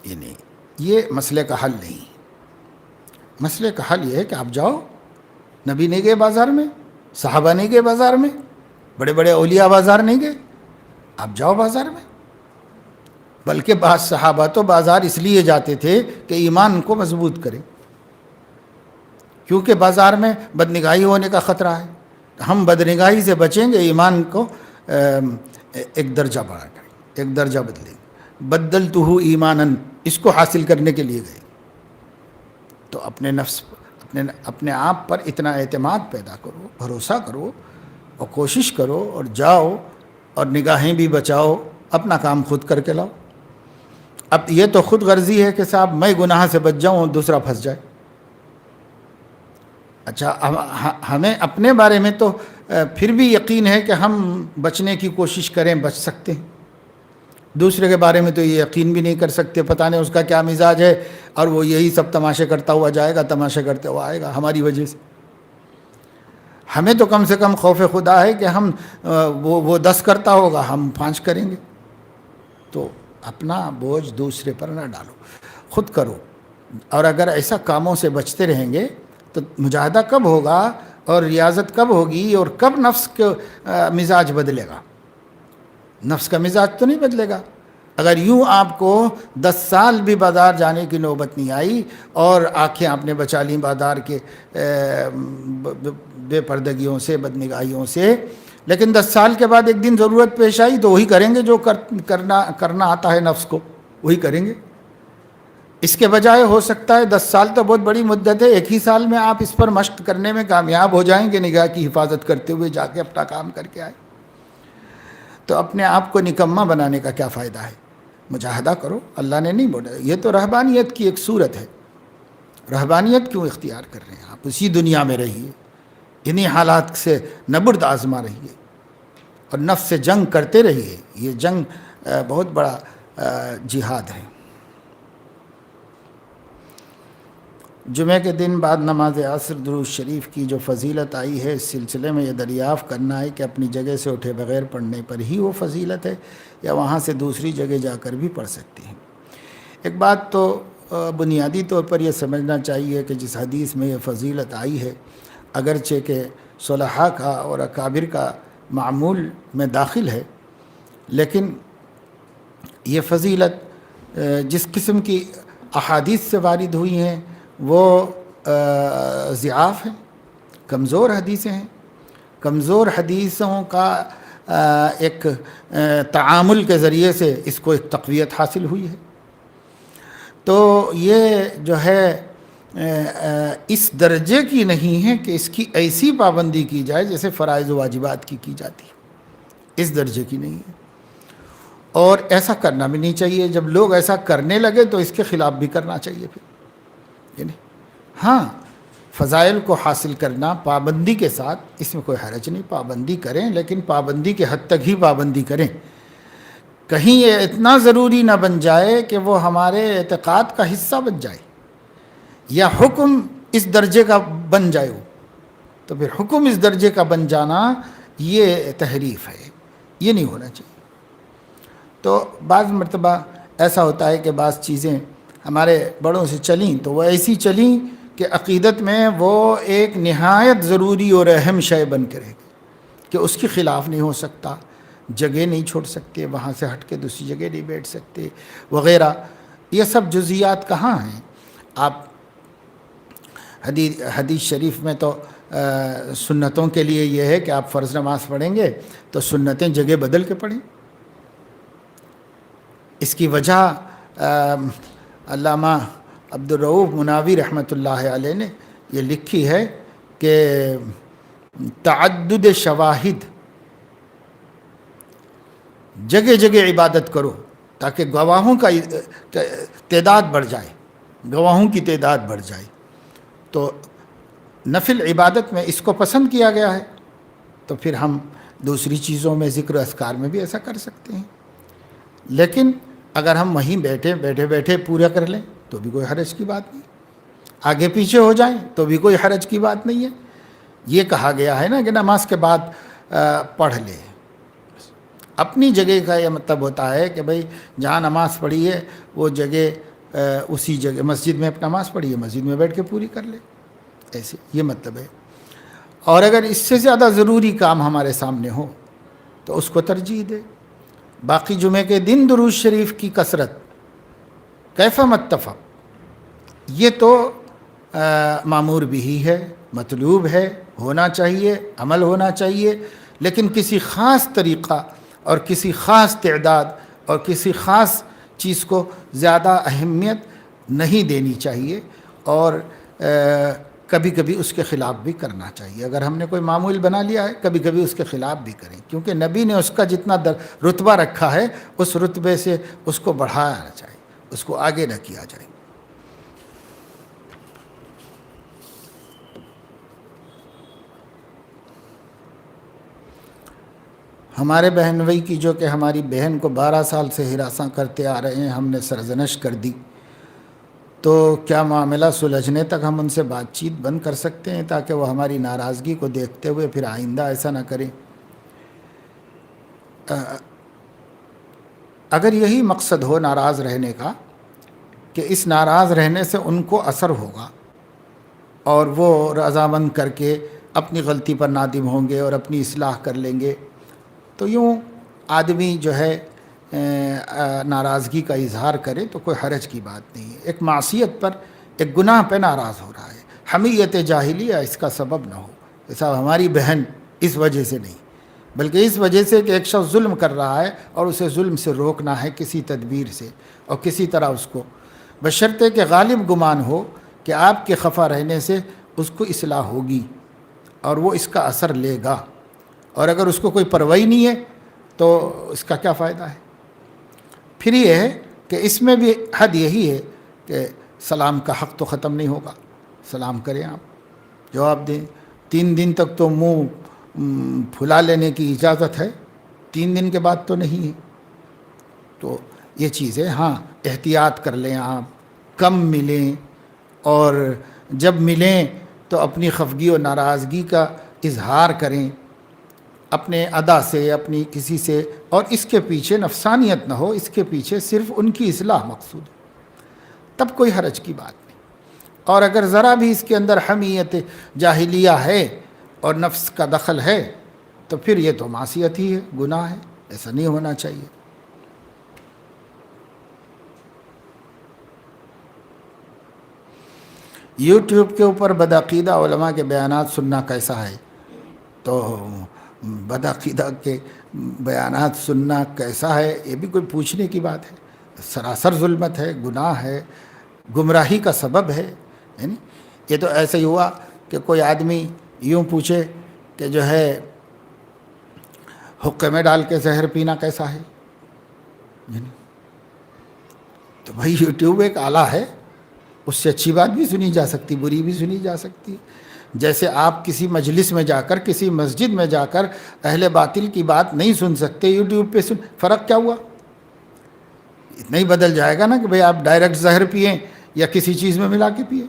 یہ نہیں، یہ مسئلے کا حل نہیں. مسئلے کا حل یہ ہے کہ آپ جاؤ. نبی نہیں گئے بازار میں، صحابہ نہیں گئے بازار میں، بڑے بڑے اولیاء بازار نہیں گئے. آپ جاؤ بازار میں. بلکہ بعض صحابہ تو بازار اس لیے جاتے تھے کہ ایمان کو مضبوط کریں، کیونکہ بازار میں بدنگاہی ہونے کا خطرہ ہے. ہم بدنگاہی سے بچیں گے، ایمان کو ایک درجہ بڑھا کریں، ایک درجہ بدلیں گے. بدلتہ ایماناً، اس کو حاصل کرنے کے لیے گئے. تو اپنے نفس، اپنے آپ پر اتنا اعتماد پیدا کرو، بھروسہ کرو، اور کوشش کرو، اور جاؤ، اور نگاہیں بھی بچاؤ، اپنا کام خود کر کے لاؤ. اب یہ تو خود غرضی ہے کہ صاحب میں گناہ سے بچ جاؤں اور دوسرا پھنس جائے. اچھا، ہمیں اپنے بارے میں تو پھر بھی یقین ہے کہ ہم بچنے کی کوشش کریں، بچ سکتے ہیں. دوسرے کے بارے میں تو یہ یقین بھی نہیں کر سکتے، پتہ نہیں اس کا کیا مزاج ہے، اور وہ یہی سب تماشے کرتا ہوا جائے گا، تماشے کرتے ہوا آئے گا ہماری وجہ سے. ہمیں تو کم سے کم خوف خدا ہے کہ ہم وہ 10 کرتا ہوگا، ہم 5 کریں گے. تو اپنا بوجھ دوسرے پر نہ ڈالو، خود کرو. اور اگر ایسا کاموں سے بچتے رہیں گے تو مجاہدہ کب ہوگا، اور ریاضت کب ہوگی، اور کب نفس کا مزاج بدلے گا؟ نفس کا مزاج تو نہیں بدلے گا. اگر یوں آپ کو 10 سال بھی بازار جانے کی نوبت نہیں آئی، اور آنکھیں آپ نے بچا لیں بازار کے بے پردگیوں سے، بدنگاہیوں سے، لیکن 10 سال کے بعد ایک دن ضرورت پیش آئی تو وہی کریں گے جو کرنا آتا ہے نفس کو، وہی کریں گے. اس کے بجائے ہو سکتا ہے 10 سال تو بہت بڑی مدت ہے، ایک ہی سال میں آپ اس پر مشق کرنے میں کامیاب ہو جائیں گے، نگاہ کی حفاظت کرتے ہوئے جا کے اپنا کام کر کے آئے. تو اپنے آپ کو نکما بنانے کا کیا فائدہ ہے؟ مجاہدہ کرو. اللہ نے نہیں بولا، یہ تو رہبانیت کی ایک صورت ہے. رہبانیت کیوں اختیار کر رہے ہیں آپ؟ اسی دنیا میں رہیے، انہی حالات سے نبرد آزما رہیے، اور نفس سے جنگ کرتے رہیے. یہ جنگ بہت بڑا جہاد ہے. جمعہ کے دن بعد نماز عصر درود شریف کی جو فضیلت آئی ہے، اس سلسلے میں یہ دریافت کرنا ہے کہ اپنی جگہ سے اٹھے بغیر پڑھنے پر ہی وہ فضیلت ہے، یا وہاں سے دوسری جگہ جا کر بھی پڑھ سکتے ہیں؟ ایک بات تو بنیادی طور پر یہ سمجھنا چاہیے کہ جس حدیث میں یہ فضیلت آئی ہے، اگرچہ کہ صلحاء کا اور اکابر کا معمول میں داخل ہے، لیکن یہ فضیلت جس قسم کی احادیث سے وارد ہوئی ہیں وہ ضعاف ہیں، کمزور حدیثیں ہیں. کمزور حدیثوں کا ایک تعامل کے ذریعے سے اس کو ایک تقویت حاصل ہوئی ہے. تو یہ جو ہے اس درجے کی نہیں ہے کہ اس کی ایسی پابندی کی جائے جیسے فرائض و واجبات کی جاتی ہے. اس درجے کی نہیں ہے، اور ایسا کرنا بھی نہیں چاہیے. جب لوگ ایسا کرنے لگے تو اس کے خلاف بھی کرنا چاہیے پھر. ہاں، فضائل کو حاصل کرنا پابندی کے ساتھ، اس میں کوئی حرج نہیں، پابندی کریں، لیکن پابندی کے حد تک ہی پابندی کریں. کہیں یہ اتنا ضروری نہ بن جائے کہ وہ ہمارے اعتقاد کا حصہ بن جائے، یا حکم اس درجے کا بن جائے. تو پھر حکم اس درجے کا بن جانا یہ تحریف ہے، یہ نہیں ہونا چاہیے. تو بعض مرتبہ ایسا ہوتا ہے کہ بعض چیزیں ہمارے بڑوں سے چلیں تو وہ ایسی چلیں کہ عقیدت میں وہ ایک نہایت ضروری اور اہم شے بن کے رہ گئی کہ اس کے خلاف نہیں ہو سکتا. جگہ نہیں چھوڑ سکتے، وہاں سے ہٹ کے دوسری جگہ نہیں بیٹھ سکتے وغیرہ. یہ سب جزیات کہاں ہیں؟ آپ حدیث شریف میں تو سنتوں کے لیے یہ ہے کہ آپ فرض نماز پڑھیں گے تو سنتیں جگہ بدل کے پڑھیں. اس کی وجہ علامہ عبدالرؤوف مناوی رحمۃ اللہ علیہ نے یہ لکھی ہے کہ تعدد شواہد، جگہ جگہ عبادت کرو تاکہ گواہوں کا تعداد بڑھ جائے، گواہوں کی تعداد بڑھ جائے. تو نفل عبادت میں اس کو پسند کیا گیا ہے، تو پھر ہم دوسری چیزوں میں ذکر و اذکار میں بھی ایسا کر سکتے ہیں. لیکن اگر ہم وہیں بیٹھے پورا کر لیں تو بھی کوئی حرج کی بات نہیں، آگے پیچھے ہو جائیں تو بھی کوئی حرج کی بات نہیں ہے. یہ کہا گیا ہے نا کہ نماز کے بعد پڑھ لے. اپنی جگہ کا یہ مطلب ہوتا ہے کہ بھئی جہاں نماز پڑھی ہے وہ جگہ اسی جگہ مسجد میں نماز پڑھی ہے مسجد میں بیٹھ کے پوری کر لے، ایسے یہ مطلب ہے. اور اگر اس سے زیادہ ضروری کام ہمارے سامنے ہو تو اس کو ترجیح دے. باقی جمعے کے دن درود شریف کی کثرت کیف متفق، یہ تو معمور بھی ہے، مطلوب ہے، ہونا چاہیے، عمل ہونا چاہیے، لیکن کسی خاص طریقہ اور کسی خاص تعداد اور کسی خاص چیز کو زیادہ اہمیت نہیں دینی چاہیے، اور کبھی کبھی اس کے خلاف بھی کرنا چاہیے. اگر ہم نے کوئی معمول بنا لیا ہے کبھی کبھی اس کے خلاف بھی کریں، کیونکہ نبی نے اس کا جتنا رتبہ رکھا ہے اس رتبے سے اس کو بڑھانا چاہیے، اس کو آگے نہ کیا جائے. ہمارے بہنوئی کی جو کہ ہماری بہن کو 12 سال سے ہراساں کرتے آ رہے ہیں، ہم نے سرزنش کر دی، تو کیا معاملہ سلجھنے تک ہم ان سے بات چیت بند کر سکتے ہیں تاکہ وہ ہماری ناراضگی کو دیکھتے ہوئے پھر آئندہ ایسا نہ کریں؟ اگر یہی مقصد ہو ناراض رہنے کا کہ اس ناراض رہنے سے ان کو اثر ہوگا اور وہ رضامند کر کے اپنی غلطی پر نادم ہوں گے اور اپنی اصلاح کر لیں گے، تو یوں آدمی جو ہے ناراضگی کا اظہار کرے تو کوئی حرج کی بات نہیں ہے. ایک معصیت پر، ایک گناہ پہ ناراض ہو رہا ہے، حمیت جاہلیہ اس کا سبب نہ ہو. ایسا ہماری بہن اس وجہ سے نہیں، بلکہ اس وجہ سے کہ ایک شخص ظلم کر رہا ہے اور اسے ظلم سے روکنا ہے کسی تدبیر سے اور کسی طرح اس کو، بشرطے کہ غالب گمان ہو کہ آپ کے خفا رہنے سے اس کو اصلاح ہوگی اور وہ اس کا اثر لے گا. اور اگر اس کو کوئی پرواہی نہیں ہے تو اس کا کیا فائدہ ہے؟ پھر یہ ہے کہ اس میں بھی حد یہی ہے کہ سلام کا حق تو ختم نہیں ہوگا. سلام کریں، آپ جواب دیں. 3 دن تک تو منہ پھلا لینے کی اجازت ہے، 3 دن کے بعد تو نہیں ہے. تو یہ چیزیں ہاں احتیاط کر لیں، آپ کم ملیں، اور جب ملیں تو اپنی خفگی و ناراضگی کا اظہار کریں اپنے ادا سے، اپنی کسی سے، اور اس کے پیچھے نفسانیت نہ ہو، اس کے پیچھے صرف ان کی اصلاح مقصود ہے، تب کوئی حرج کی بات نہیں. اور اگر ذرا بھی اس کے اندر حمیت جاہلیہ ہے اور نفس کا دخل ہے تو پھر یہ تو معصیت ہی ہے، گناہ ہے، ایسا نہیں ہونا چاہیے. یوٹیوب کے اوپر بدعقیدہ علماء کے بیانات سننا کیسا ہے؟ تو بدعقیدہ کے بیانات سننا کیسا ہے یہ بھی کوئی پوچھنے کی بات ہے؟ سراسر ظلمت ہے، گناہ ہے، گمراہی کا سبب ہے. یعنی یہ تو ایسے ہی ہوا کہ کوئی آدمی یوں پوچھے کہ جو ہے حقے میں ڈال کے زہر پینا کیسا ہے؟ یعنی تو بھائی یوٹیوب ایک آلہ ہے، اس سے اچھی بات بھی سنی جا سکتی، بری بھی سنی جا سکتی. جیسے آپ کسی مجلس میں جا کر، کسی مسجد میں جا کر اہل باطل کی بات نہیں سن سکتے، یوٹیوب پہ فرق کیا ہوا؟ اتنا ہی بدل جائے گا نا کہ بھئی آپ ڈائریکٹ زہر پئیں یا کسی چیز میں ملا کے پئیں،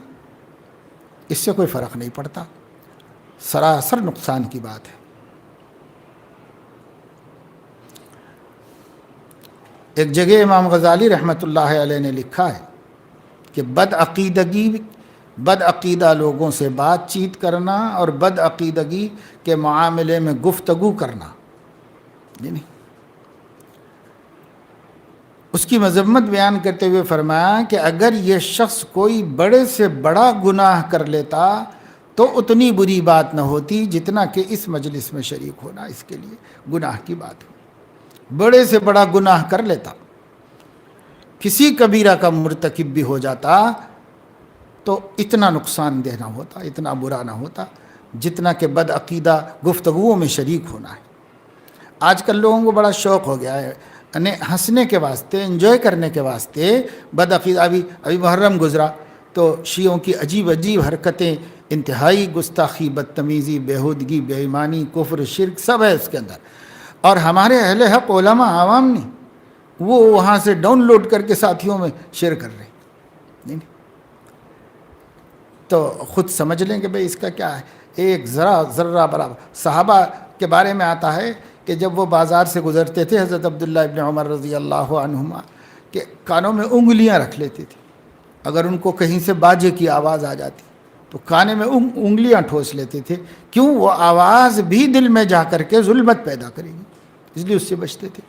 اس سے کوئی فرق نہیں پڑتا، سراسر نقصان کی بات ہے. ایک جگہ امام غزالی رحمۃ اللہ علیہ نے لکھا ہے کہ بد عقیدہ لوگوں سے بات چیت کرنا اور بد عقیدگی کے معاملے میں گفتگو کرنا، یعنی اس کی مذمت بیان کرتے ہوئے فرمایا کہ اگر یہ شخص کوئی بڑے سے بڑا گناہ کر لیتا تو اتنی بری بات نہ ہوتی جتنا کہ اس مجلس میں شریک ہونا اس کے لیے گناہ کی بات ہو۔ بڑے سے بڑا گناہ کر لیتا، کسی کبیرہ کا مرتکب بھی ہو جاتا تو اتنا نقصان دہ نہ ہوتا، اتنا برا نہ ہوتا جتنا کہ بد عقیدہ گفتگوؤں میں شریک ہونا ہے۔ آج کل لوگوں کو بڑا شوق ہو گیا ہے، ہنسنے کے واسطے، انجوائے کرنے کے واسطے بد عقیدہ۔ ابھی محرم گزرا تو شیعوں کی عجیب عجیب حرکتیں، انتہائی گستاخی، بدتمیزی، بےہودگی، بے ایمانی، کفر، شرک سب ہے اس کے اندر، اور ہمارے اہل حق علماء عوام نہیں، وہ وہاں سے ڈاؤن لوڈ کر کے ساتھیوں میں شیئر کر رہے ہیں۔ تو خود سمجھ لیں کہ بھئی اس کا کیا ہے۔ ایک ذرہ برابر صحابہ کے بارے میں آتا ہے کہ جب وہ بازار سے گزرتے تھے، حضرت عبداللہ ابن عمر رضی اللہ عنہما کہ کانوں میں انگلیاں رکھ لیتے تھے، اگر ان کو کہیں سے باجے کی آواز آ جاتی تو کانے میں انگلیاں ٹھوس لیتے تھے، کیوں؟ وہ آواز بھی دل میں جا کر کے ظلمت پیدا کرے گی، اس لیے اس سے بچتے تھے۔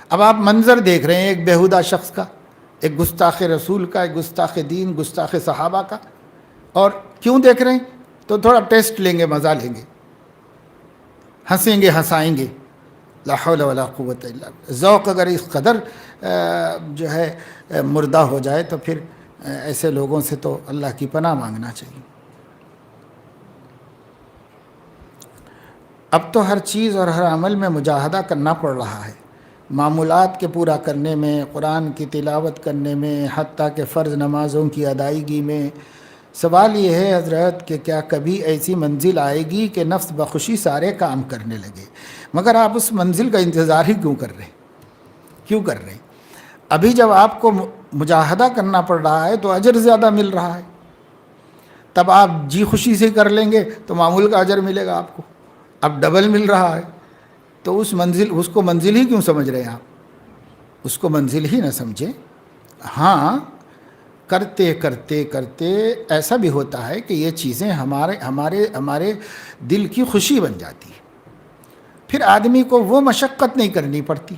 اب آپ منظر دیکھ رہے ہیں ایک بیہودہ شخص کا، ایک گستاخ رسول کا، ایک گستاخ دین، گستاخ صحابہ کا، اور کیوں دیکھ رہے ہیں؟ تو تھوڑا ٹیسٹ لیں گے، مزہ لیں گے، ہنسیں گے، ہنسائیں گے۔ لا حول ولا قوت الا باللہ۔ ذوق اگر اس قدر جو ہے مردہ ہو جائے تو پھر ایسے لوگوں سے تو اللہ کی پناہ مانگنا چاہیے۔ اب تو ہر چیز اور ہر عمل میں مجاہدہ کرنا پڑ رہا ہے، معمولات کے پورا کرنے میں، قرآن کی تلاوت کرنے میں، حتیٰ کہ فرض نمازوں کی ادائیگی میں۔ سوال یہ ہے حضرت کہ کیا کبھی ایسی منزل آئے گی کہ نفس بخوشی سارے کام کرنے لگے، مگر آپ اس منزل کا انتظار ہی کیوں کر رہے ہیں؟ کیوں کر رہے ہیں؟ ابھی جب آپ کو مجاہدہ کرنا پڑ رہا ہے تو اجر زیادہ مل رہا ہے، تب آپ جی خوشی سے کر لیں گے تو معمول کا اجر ملے گا آپ کو، اب ڈبل مل رہا ہے، تو اس کو منزل ہی کیوں سمجھ رہے ہیں آپ؟ اس کو منزل ہی نہ سمجھیں۔ ہاں، کرتے کرتے کرتے ایسا بھی ہوتا ہے کہ یہ چیزیں ہمارے دل کی خوشی بن جاتی ہے، پھر آدمی کو وہ مشقت نہیں کرنی پڑتی،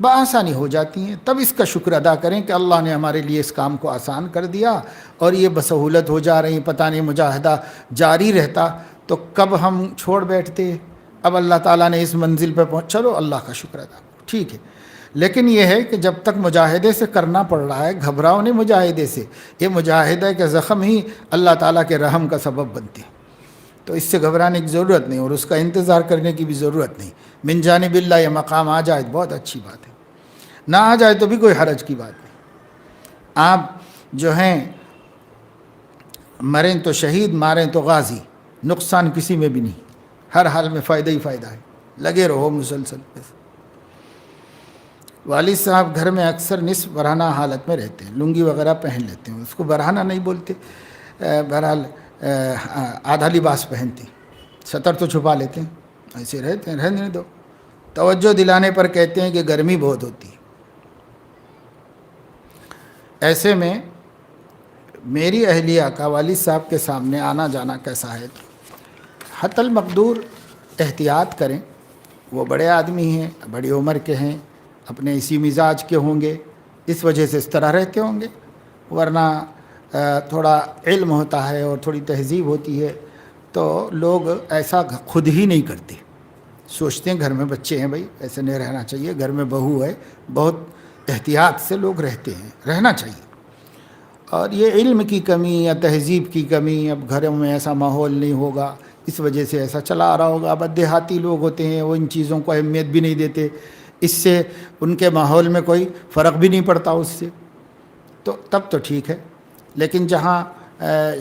بآسانی ہو جاتی ہیں۔ تب اس کا شکر ادا کریں کہ اللہ نے ہمارے لیے اس کام کو آسان کر دیا اور یہ بسہولت ہو جا رہی، پتہ نہیں مجاہدہ جاری رہتا تو کب ہم چھوڑ بیٹھتے۔ اب اللہ تعالیٰ نے اس منزل پہ چلو اللہ کا شکر ادا کرو، ٹھیک ہے۔ لیکن یہ ہے کہ جب تک مجاہدے سے کرنا پڑ رہا ہے، گھبراؤ نہیں مجاہدے سے، یہ مجاہدہ کے زخم ہی اللہ تعالیٰ کے رحم کا سبب بنتے ہیں، تو اس سے گھبرانے کی ضرورت نہیں اور اس کا انتظار کرنے کی بھی ضرورت نہیں۔ من جانب اللہ یہ مقام آ جائے بہت اچھی بات ہے، نہ آ جائے تو بھی کوئی حرج کی بات نہیں۔ آپ جو ہیں مریں تو شہید، ماریں تو غازی، نقصان کسی میں بھی نہیں، ہر حال میں فائدہ ہی فائدہ ہے، لگے رہو مسلسل پہ۔ والد صاحب گھر میں اکثر نصف برہنہ حالت میں رہتے ہیں، لنگی وغیرہ پہن لیتے ہیں، اس کو برہنہ نہیں بولتے، بہرحال آدھا لباس پہنتے ہیں، سطر تو چھپا لیتے ہیں، ایسے رہتے ہیں، رہنے دو۔ توجہ دلانے پر کہتے ہیں کہ گرمی بہت ہوتی ہے۔ ایسے میں میری اہلیہ کا والد صاحب کے سامنے آنا جانا کیسا ہے؟ حتی المقدور احتیاط کریں، وہ بڑے آدمی ہیں، بڑی عمر کے ہیں، اپنے اسی مزاج کے ہوں گے، اس وجہ سے اس طرح رہتے ہوں گے، ورنہ تھوڑا علم ہوتا ہے اور تھوڑی تہذیب ہوتی ہے تو لوگ ایسا خود ہی نہیں کرتے، سوچتے ہیں گھر میں بچے ہیں بھائی ایسے نہیں رہنا چاہیے، گھر میں بہو ہے، بہت احتیاط سے لوگ رہتے ہیں، رہنا چاہیے۔ اور یہ علم کی کمی یا تہذیب کی کمی، اب گھروں میں ایسا ماحول نہیں ہوگا، اس وجہ سے ایسا چلا آ رہا ہوگا۔ اب دیہاتی لوگ ہوتے ہیں، وہ ان چیزوں کو اہمیت بھی نہیں دیتے، اس سے ان کے ماحول میں کوئی فرق بھی نہیں پڑتا اس سے، تو تب تو ٹھیک ہے۔ لیکن جہاں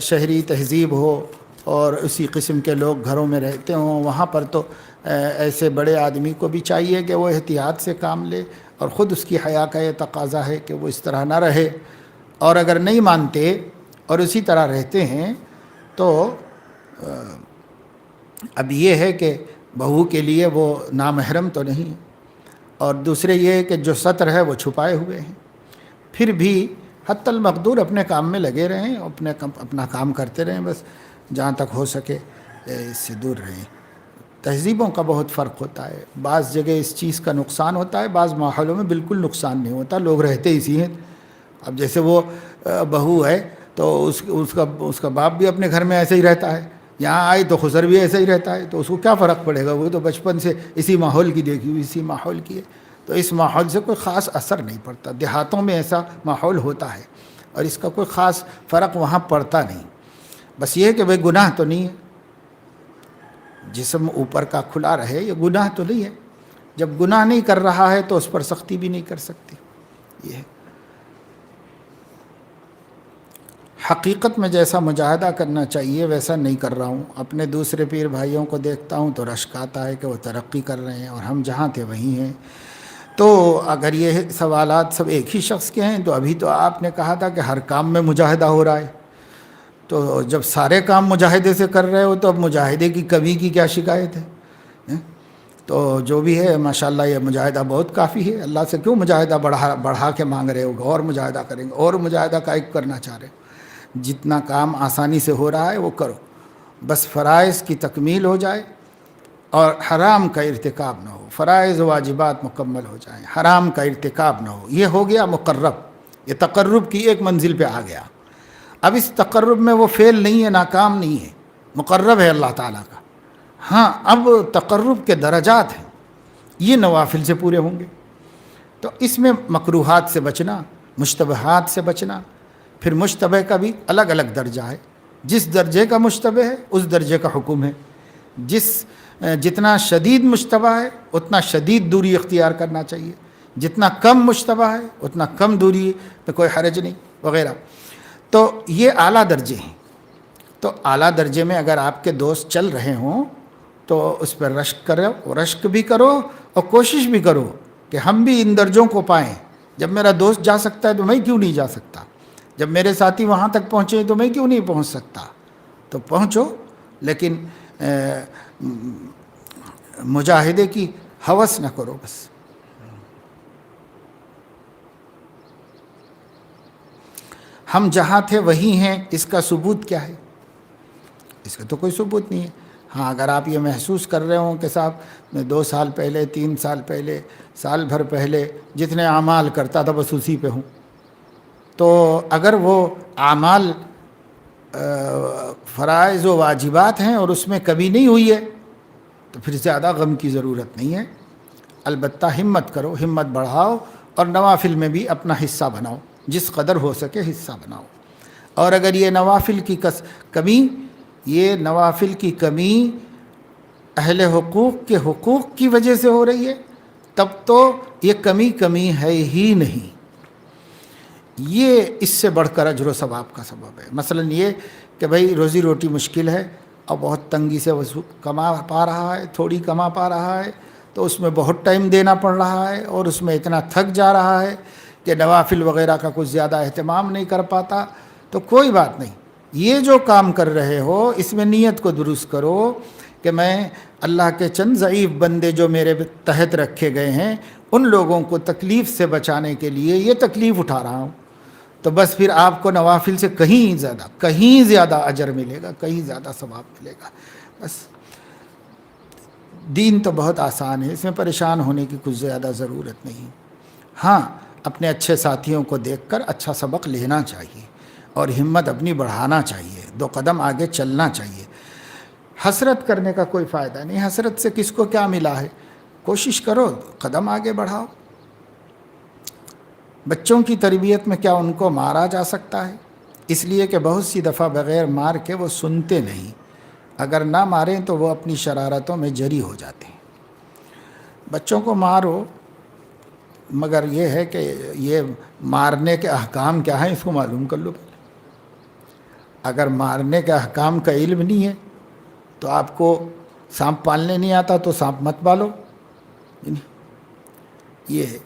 شہری تہذیب ہو اور اسی قسم کے لوگ گھروں میں رہتے ہوں، وہاں پر تو ایسے بڑے آدمی کو بھی چاہیے کہ وہ احتیاط سے کام لے، اور خود اس کی حیا کا یہ تقاضا ہے کہ وہ اس طرح نہ رہے، اور اگر نہیں مانتے اور اسی طرح رہتے ہیں تو اب یہ ہے کہ بہو کے لیے وہ نامحرم تو نہیں، اور دوسرے یہ کہ جو سطر ہے وہ چھپائے ہوئے ہیں، پھر بھی حتی المقدور اپنے کام میں لگے رہیں، اپنا کام کرتے رہیں، بس جہاں تک ہو سکے اس سے دور رہیں۔ تہذیبوں کا بہت فرق ہوتا ہے، بعض جگہ اس چیز کا نقصان ہوتا ہے، بعض ماحولوں میں بالکل نقصان نہیں ہوتا، لوگ رہتے اسی ہیں۔ اب جیسے وہ بہو ہے تو اس کا باپ بھی اپنے گھر میں ایسے ہی رہتا ہے، یہاں آئے تو خسر بھی ایسے ہی رہتا ہے، تو اس کو کیا فرق پڑے گا؟ وہ تو بچپن سے اسی ماحول کی دیکھی ہوئی، اسی ماحول کی ہے، تو اس ماحول سے کوئی خاص اثر نہیں پڑتا۔ دیہاتوں میں ایسا ماحول ہوتا ہے اور اس کا کوئی خاص فرق وہاں پڑتا نہیں۔ بس یہ ہے کہ بھئی گناہ تو نہیں ہے، جسم اوپر کا کھلا رہے، یہ گناہ تو نہیں ہے۔ جب گناہ نہیں کر رہا ہے تو اس پر سختی بھی نہیں کر سکتی۔ یہ ہے حقیقت میں جیسا مجاہدہ کرنا چاہیے ویسا نہیں کر رہا ہوں۔ اپنے دوسرے پیر بھائیوں کو دیکھتا ہوں تو رشک آتا ہے کہ وہ ترقی کر رہے ہیں اور ہم جہاں تھے وہیں ہیں۔ تو اگر یہ سوالات سب ایک ہی شخص کے ہیں تو ابھی تو آپ نے کہا تھا کہ ہر کام میں مجاہدہ ہو رہا ہے، تو جب سارے کام مجاہدے سے کر رہے ہو تو اب مجاہدے کی کمی کی کیا شکایت ہے؟ تو جو بھی ہے ماشاءاللہ یہ مجاہدہ بہت کافی ہے۔ اللہ سے کیوں مجاہدہ بڑھا کے مانگ رہے ہو؟ اور مجاہدہ کریں گے، اور مجاہدہ کا ایک کرنا چاہ رہے ہو؟ جتنا کام آسانی سے ہو رہا ہے وہ کرو، بس فرائض کی تکمیل ہو جائے اور حرام کا ارتکاب نہ ہو، فرائض و واجبات مکمل ہو جائیں، حرام کا ارتکاب نہ ہو، یہ ہو گیا مقرب، یہ تقرب کی ایک منزل پہ آ گیا۔ اب اس تقرب میں وہ فعل نہیں ہے، ناکام نہیں ہے، مقرب ہے اللہ تعالیٰ کا۔ ہاں اب تقرب کے درجات ہیں، یہ نوافل سے پورے ہوں گے، تو اس میں مکروہات سے بچنا، مشتبہات سے بچنا۔ پھر مشتبہ کا بھی الگ الگ درجہ ہے، جس درجے کا مشتبہ ہے اس درجے کا حکم ہے، جتنا شدید مشتبہ ہے اتنا شدید دوری اختیار کرنا چاہیے، جتنا کم مشتبہ ہے اتنا کم دوری پہ کوئی حرج نہیں وغیرہ۔ تو یہ اعلیٰ درجے ہیں۔ تو اعلیٰ درجے میں اگر آپ کے دوست چل رہے ہوں تو اس پر رشک کرو، رشک بھی کرو اور کوشش بھی کرو کہ ہم بھی ان درجوں کو پائیں۔ جب میرا دوست جا سکتا ہے تو میں کیوں نہیں جا سکتا؟ جب میرے ساتھی وہاں تک پہنچے تو میں کیوں نہیں پہنچ سکتا؟ تو پہنچو، لیکن مجاہدے کی ہوس نہ کرو بس۔ ہم جہاں تھے وہی ہیں، اس کا ثبوت کیا ہے؟ اس کا تو کوئی ثبوت نہیں ہے۔ ہاں اگر آپ یہ محسوس کر رہے ہوں کہ صاحب میں 2 سال پہلے، 3 سال پہلے، سال بھر پہلے جتنے اعمال کرتا تھا بس اسی پہ ہوں، تو اگر وہ اعمال فرائض و واجبات ہیں اور اس میں کمی نہیں ہوئی ہے تو پھر زیادہ غم کی ضرورت نہیں ہے۔ البتہ ہمت کرو، ہمت بڑھاؤ اور نوافل میں بھی اپنا حصہ بناؤ، جس قدر ہو سکے حصہ بناؤ۔ اور اگر یہ نوافل کی کمی اہل حقوق کے حقوق کی وجہ سے ہو رہی ہے تب تو یہ کمی ہے ہی نہیں، یہ اس سے بڑھ کر اجر و ثواب کا سبب ہے۔ مثلا یہ کہ بھئی روزی روٹی مشکل ہے اور بہت تنگی سے کما پا رہا ہے، تھوڑی کما پا رہا ہے، تو اس میں بہت ٹائم دینا پڑ رہا ہے اور اس میں اتنا تھک جا رہا ہے کہ نوافل وغیرہ کا کچھ زیادہ اہتمام نہیں کر پاتا، تو کوئی بات نہیں، یہ جو کام کر رہے ہو اس میں نیت کو درست کرو کہ میں اللہ کے چند ضعیف بندے جو میرے تحت رکھے گئے ہیں ان لوگوں کو تکلیف سے بچانے کے لیے یہ تکلیف اٹھا رہا ہوں، تو بس پھر آپ کو نوافل سے کہیں زیادہ اجر ملے گا، کہیں زیادہ ثواب ملے گا۔ بس دین تو بہت آسان ہے، اس میں پریشان ہونے کی کچھ زیادہ ضرورت نہیں۔ ہاں اپنے اچھے ساتھیوں کو دیکھ کر اچھا سبق لینا چاہیے اور ہمت اپنی بڑھانا چاہیے، 2 قدم آگے چلنا چاہیے۔ حسرت کرنے کا کوئی فائدہ نہیں، حسرت سے کس کو کیا ملا ہے؟ کوشش کرو، قدم آگے بڑھاؤ۔ بچوں کی تربیت میں کیا ان کو مارا جا سکتا ہے؟ اس لیے کہ بہت سی دفعہ بغیر مار کے وہ سنتے نہیں، اگر نہ ماریں تو وہ اپنی شرارتوں میں جری ہو جاتے ہیں۔ بچوں کو مارو، مگر یہ ہے کہ یہ مارنے کے احکام کیا ہیں اس کو معلوم کر لو پہلے۔ اگر مارنے کے احکام کا علم نہیں ہے تو آپ کو سانپ پالنے نہیں آتا تو سانپ مت پالو، یہ ہے۔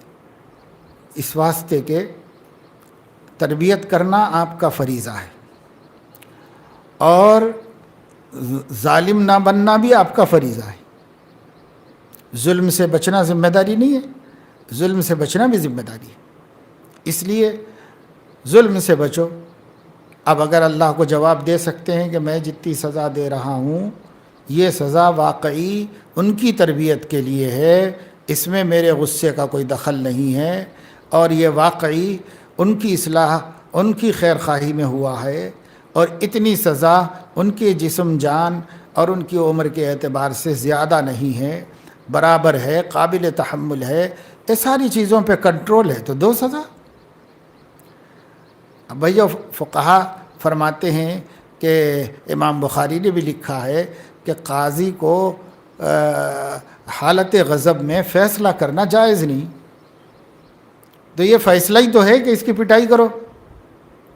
اس واسطے کہ تربیت کرنا آپ کا فریضہ ہے اور ظالم نہ بننا بھی آپ کا فریضہ ہے۔ ظلم سے بچنا ذمہ داری نہیں ہے، ظلم سے بچنا بھی ذمہ داری ہے، اس لیے ظلم سے بچو۔ اب اگر اللہ کو جواب دے سکتے ہیں کہ میں جتنی سزا دے رہا ہوں یہ سزا واقعی ان کی تربیت کے لیے ہے، اس میں میرے غصے کا کوئی دخل نہیں ہے، اور یہ واقعی ان کی اصلاح ان کی خیر خواہی میں ہوا ہے، اور اتنی سزا ان کے جسم جان اور ان کی عمر کے اعتبار سے زیادہ نہیں ہے، برابر ہے، قابل تحمل ہے، یہ ساری چیزوں پہ کنٹرول ہے، تو دو سزا۔ اب بھائی فقہا فرماتے ہیں کہ امام بخاری نے بھی لکھا ہے کہ قاضی کو حالت غضب میں فیصلہ کرنا جائز نہیں، تو یہ فیصلہ ہی تو ہے کہ اس کی پٹائی کرو،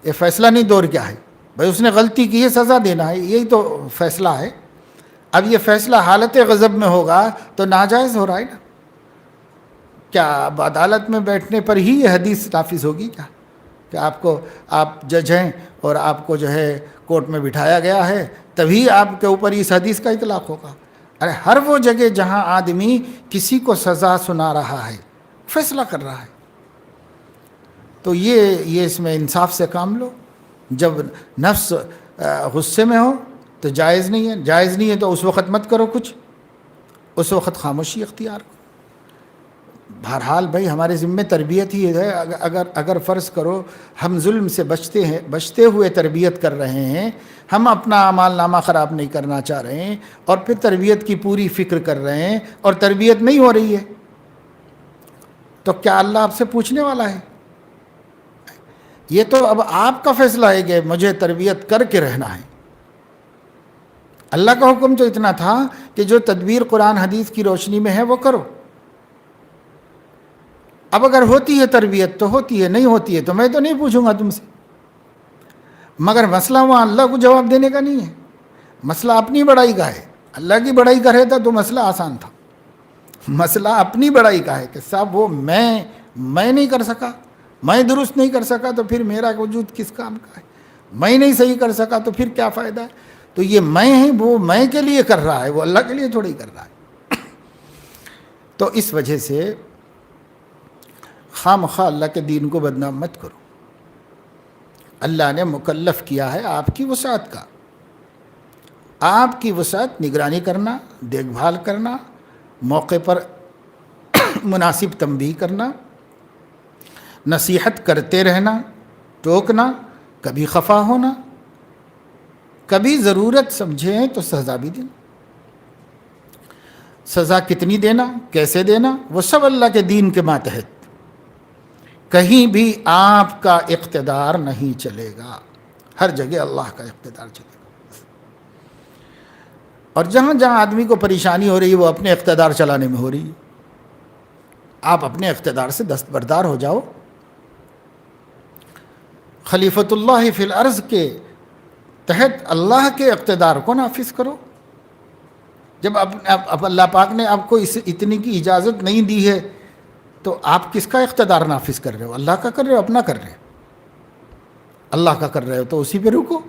یہ فیصلہ نہیں، دور کیا ہے بھائی، اس نے غلطی کی ہے، سزا دینا ہے، یہی تو فیصلہ ہے۔ اب یہ فیصلہ حالت غضب میں ہوگا تو ناجائز ہو رہا ہے نا۔ کیا اب عدالت میں بیٹھنے پر ہی یہ حدیث نافذ ہوگی کیا کہ آپ جج ہیں اور آپ کو جو ہے کورٹ میں بٹھایا گیا ہے، تبھی آپ کے اوپر اس حدیث کا اطلاق ہوگا؟ ارے ہر وہ جگہ جہاں آدمی کسی کو سزا سنا رہا ہے، فیصلہ کر رہا ہے، تو یہ اس میں انصاف سے کام لو۔ جب نفس غصے میں ہو تو جائز نہیں ہے، جائز نہیں ہے تو اس وقت مت کرو کچھ، اس وقت خاموشی اختیار کرو۔ بہرحال بھائی ہمارے ذمے تربیت ہی ہے، اگر فرض کرو ہم ظلم سے بچتے ہوئے تربیت کر رہے ہیں، ہم اپنا اعمال نامہ خراب نہیں کرنا چاہ رہے ہیں، اور پھر تربیت کی پوری فکر کر رہے ہیں اور تربیت نہیں ہو رہی ہے، تو کیا اللہ آپ سے پوچھنے والا ہے؟ یہ تو اب آپ کا فیصلہ ہے کہ مجھے تربیت کر کے رہنا ہے۔ اللہ کا حکم تو اتنا تھا کہ جو تدبیر قرآن حدیث کی روشنی میں ہے وہ کرو۔ اب اگر ہوتی ہے تربیت تو ہوتی ہے، نہیں ہوتی ہے تو میں تو نہیں پوچھوں گا تم سے، مگر مسئلہ وہاں اللہ کو جواب دینے کا نہیں ہے، مسئلہ اپنی بڑائی کا ہے۔ اللہ کی بڑائی کا رہتا تو مسئلہ آسان تھا، مسئلہ اپنی بڑائی کا ہے کہ صاحب وہ میں نہیں کر سکا، میں درست نہیں کر سکا تو پھر میرا وجود کس کام کا ہے، میں نہیں صحیح کر سکا تو پھر کیا فائدہ ہے؟ تو یہ میں ہے، وہ میں کے لیے کر رہا ہے، وہ اللہ کے لیے تھوڑی کر رہا ہے۔ تو اس وجہ سے خواہ مخواہ اللہ کے دین کو بدنام مت کرو۔ اللہ نے مکلف کیا ہے آپ کی وسعت کا، آپ کی وسعت نگرانی کرنا، دیکھ بھال کرنا، موقع پر مناسب تنبیہ کرنا، نصیحت کرتے رہنا، ٹوکنا، کبھی خفا ہونا، کبھی ضرورت سمجھیں تو سزا بھی دینا۔ سزا کتنی دینا، کیسے دینا، وہ سب اللہ کے دین کے ماتحت، کہیں بھی آپ کا اقتدار نہیں چلے گا، ہر جگہ اللہ کا اقتدار چلے گا۔ اور جہاں جہاں آدمی کو پریشانی ہو رہی ہے وہ اپنے اقتدار چلانے میں ہو رہی ہے، آپ اپنے اقتدار سے دستبردار ہو جاؤ، خلیفۃ اللہ فی الارض کے تحت اللہ کے اقتدار کو نافذ کرو۔ جب اب اللہ پاک نے آپ کو اتنی کی اجازت نہیں دی ہے تو آپ کس کا اقتدار نافذ کر رہے ہو؟ اللہ کا کر رہے ہو، اپنا کر رہے ہو؟ اللہ کا کر رہے ہو تو اسی پہ رکو،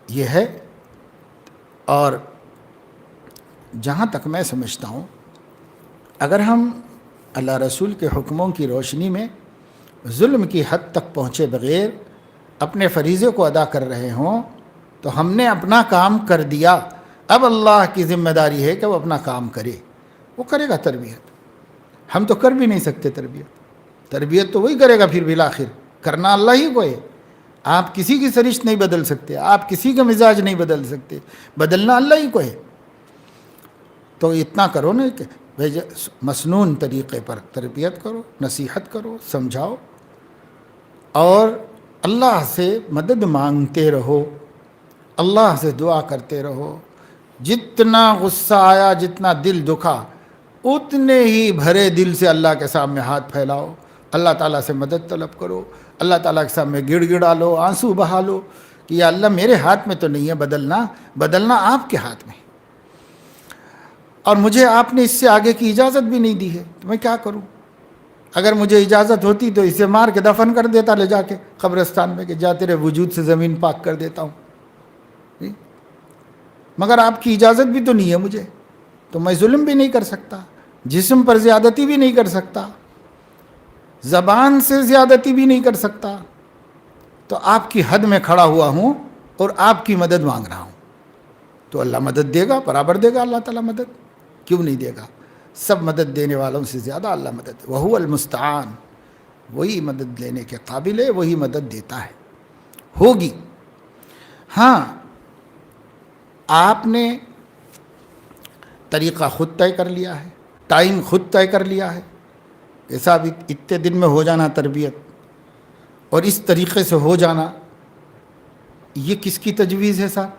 یہ ہے۔ اور جہاں تک میں سمجھتا ہوں اگر ہم اللہ رسول کے حکموں کی روشنی میں ظلم کی حد تک پہنچے بغیر اپنے فریضے کو ادا کر رہے ہوں تو ہم نے اپنا کام کر دیا، اب اللہ کی ذمہ داری ہے کہ وہ اپنا کام کرے، وہ کرے گا تربیت۔ ہم تو کر بھی نہیں سکتے تربیت تو وہی کرے گا، پھر بالآخر کرنا اللہ ہی کو ہے۔ آپ کسی کی سرشت نہیں بدل سکتے، آپ کسی کا مزاج نہیں بدل سکتے، بدلنا اللہ ہی کو ہے۔ تو اتنا کرو نا کہ مسنون طریقے پر تربیت کرو، نصیحت کرو، سمجھاؤ، اور اللہ سے مدد مانگتے رہو، اللہ سے دعا کرتے رہو۔ جتنا غصہ آیا، جتنا دل دکھا، اتنے ہی بھرے دل سے اللہ کے سامنے ہاتھ پھیلاؤ، اللہ تعالیٰ سے مدد طلب کرو، اللہ تعالیٰ کے سامنے گڑ گڑا لو، آنسو بہا لو کہ یا اللہ میرے ہاتھ میں تو نہیں ہے بدلنا آپ کے ہاتھ میں، اور مجھے آپ نے اس سے آگے کی اجازت بھی نہیں دی ہے، تو میں کیا کروں؟ اگر مجھے اجازت ہوتی تو اسے مار کے دفن کر دیتا لے جا کے قبرستان میں کہ جا تیرے وجود سے زمین پاک کر دیتا ہوں، مگر آپ کی اجازت بھی تو نہیں ہے مجھے، تو میں ظلم بھی نہیں کر سکتا، جسم پر زیادتی بھی نہیں کر سکتا، زبان سے زیادتی بھی نہیں کر سکتا، تو آپ کی حد میں کھڑا ہوا ہوں اور آپ کی مدد مانگ رہا ہوں، تو اللہ مدد دے گا، برابر دے گا اللہ تعالیٰ مدد، کیوں نہیں دے گا؟ سب مدد دینے والوں سے زیادہ اللہ مدد، وَهُوَ الْمُسْتَعَانُ، وہی مدد لینے کے قابل ہے، وہی مدد دیتا ہے، ہوگی۔ ہاں، آپ نے طریقہ خود طے کر لیا ہے، ٹائم خود طے کر لیا ہے کہ صاحب اتنے دن میں ہو جانا تربیت، اور اس طریقے سے ہو جانا، یہ کس کی تجویز ہے صاحب؟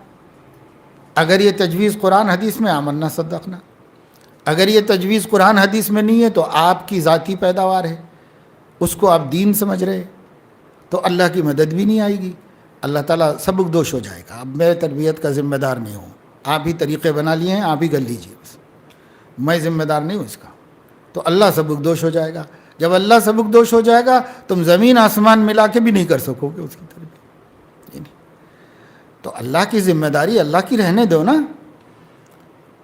اگر یہ تجویز قرآن حدیث میں، آمنا صدقنا۔ اگر یہ تجویز قرآن حدیث میں نہیں ہے تو آپ کی ذاتی پیداوار ہے، اس کو آپ دین سمجھ رہے، تو اللہ کی مدد بھی نہیں آئے گی، اللہ تعالیٰ سبکدوش ہو جائے گا۔ اب میں تربیت کا ذمہ دار نہیں ہوں، آپ ہی طریقے بنا لیے ہیں، آپ ہی کر لیجیے، بس میں ذمہ دار نہیں ہوں اس کا، تو اللہ سبکدوش ہو جائے گا۔ جب اللہ سبکدوش ہو جائے گا، تم زمین آسمان ملا کے بھی نہیں کر سکو گے اس کی تربیت۔ تو اللہ کی ذمہ داری اللہ کی رہنے دو نا،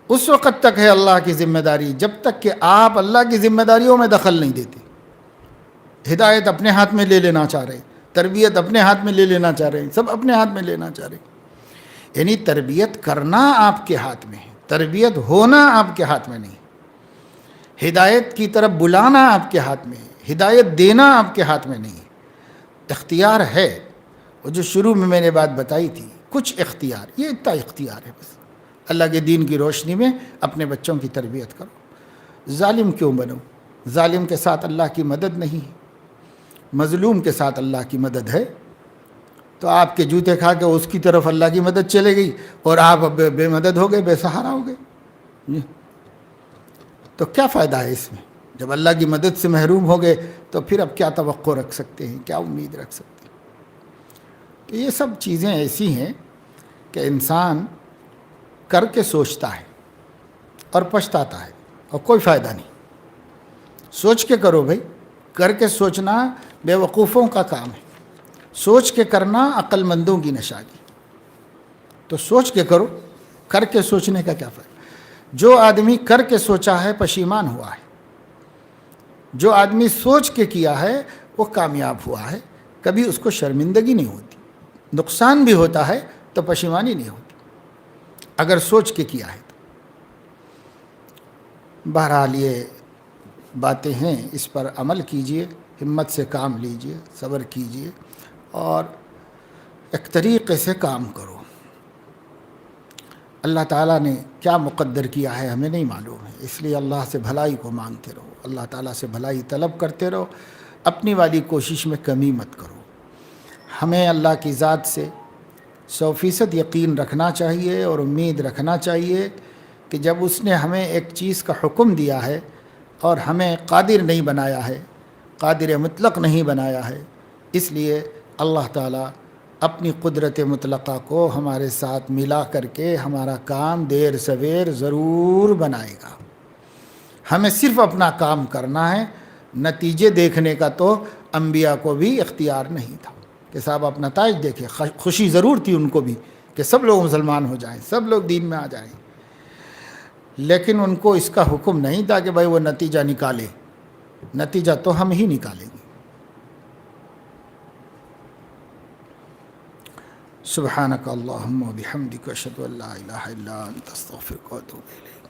اس وقت تک ہے اللہ کی ذمہ داری جب تک کہ آپ اللہ کی ذمہ داریوں میں دخل نہیں دیتے۔ ہدایت اپنے ہاتھ میں لے لینا چاہ رہے ہیں، تربیت اپنے ہاتھ میں لے لینا چاہ رہے ہیں، سب اپنے ہاتھ میں لینا چاہ رہے ہیں۔ یعنی تربیت کرنا آپ کے ہاتھ میں ہے، تربیت ہونا آپ کے ہاتھ میں نہیں، ہدایت کی طرف بلانا آپ کے ہاتھ میں ہے، ہدایت دینا آپ کے ہاتھ میں نہیں ہے۔ اختیار ہے، وہ جو شروع میں نے بات بتائی تھی، کچھ اختیار، یہ اتنا اختیار ہے بس، اللہ کے دین کی روشنی میں اپنے بچوں کی تربیت کرو۔ ظالم کیوں بنو؟ ظالم کے ساتھ اللہ کی مدد نہیں ہے، مظلوم کے ساتھ اللہ کی مدد ہے۔ تو آپ کے جوتے کھا کے اس کی طرف اللہ کی مدد چلے گئی، اور آپ اب بے مدد ہو گئے، بے سہارا ہو گئے، تو کیا فائدہ ہے اس میں؟ جب اللہ کی مدد سے محروم ہو گئے تو پھر اب کیا توقع رکھ سکتے ہیں، کیا امید رکھ سکتے ہیں؟ تو یہ سب چیزیں ایسی ہیں کہ انسان کر کے سوچتا ہے اور پچھتاتا ہے، اور کوئی فائدہ نہیں۔ سوچ کے کرو بھائی، کر کے سوچنا بے وقوفوں کا کام ہے، سوچ کے کرنا عقل مندوں کی نشانی۔ تو سوچ کے کرو، کر کے سوچنے کا کیا فائدہ؟ جو آدمی کر کے سوچا ہے پشیمان ہوا ہے، جو آدمی سوچ کے کیا ہے وہ کامیاب ہوا ہے، کبھی اس کو شرمندگی نہیں ہوتی، نقصان بھی ہوتا ہے تو پشیمانی نہیں ہوتی اگر سوچ کے کیا ہے تو۔ بہرحال یہ باتیں ہیں، اس پر عمل کیجئے، ہمت سے کام لیجئے، صبر کیجئے، اور ایک طریقے سے کام کرو۔ اللہ تعالیٰ نے کیا مقدر کیا ہے ہمیں نہیں معلوم ہے، اس لیے اللہ سے بھلائی کو مانگتے رہو، اللہ تعالیٰ سے بھلائی طلب کرتے رہو، اپنی والی کوشش میں کمی مت کرو۔ ہمیں اللہ کی ذات سے 100% یقین رکھنا چاہیے اور امید رکھنا چاہیے کہ جب اس نے ہمیں ایک چیز کا حکم دیا ہے اور ہمیں قادر نہیں بنایا ہے، قادر مطلق نہیں بنایا ہے، اس لیے اللہ تعالیٰ اپنی قدرت مطلقہ کو ہمارے ساتھ ملا کر کے ہمارا کام دیر سویر ضرور بنائے گا۔ ہمیں صرف اپنا کام کرنا ہے، نتیجے دیکھنے کا تو انبیاء کو بھی اختیار نہیں تھا کہ صاحب اپنا نتائج دیکھے۔ خوشی ضرور تھی ان کو بھی کہ سب لوگ مسلمان ہو جائیں، سب لوگ دین میں آ جائیں، لیکن ان کو اس کا حکم نہیں تھا کہ بھائی وہ نتیجہ نکالے، نتیجہ تو ہم ہی نکالیں گے۔ سبحانک اللہم و بحمدک اشہد ان لا الہ الا انت استغفرک و اتوب الیک۔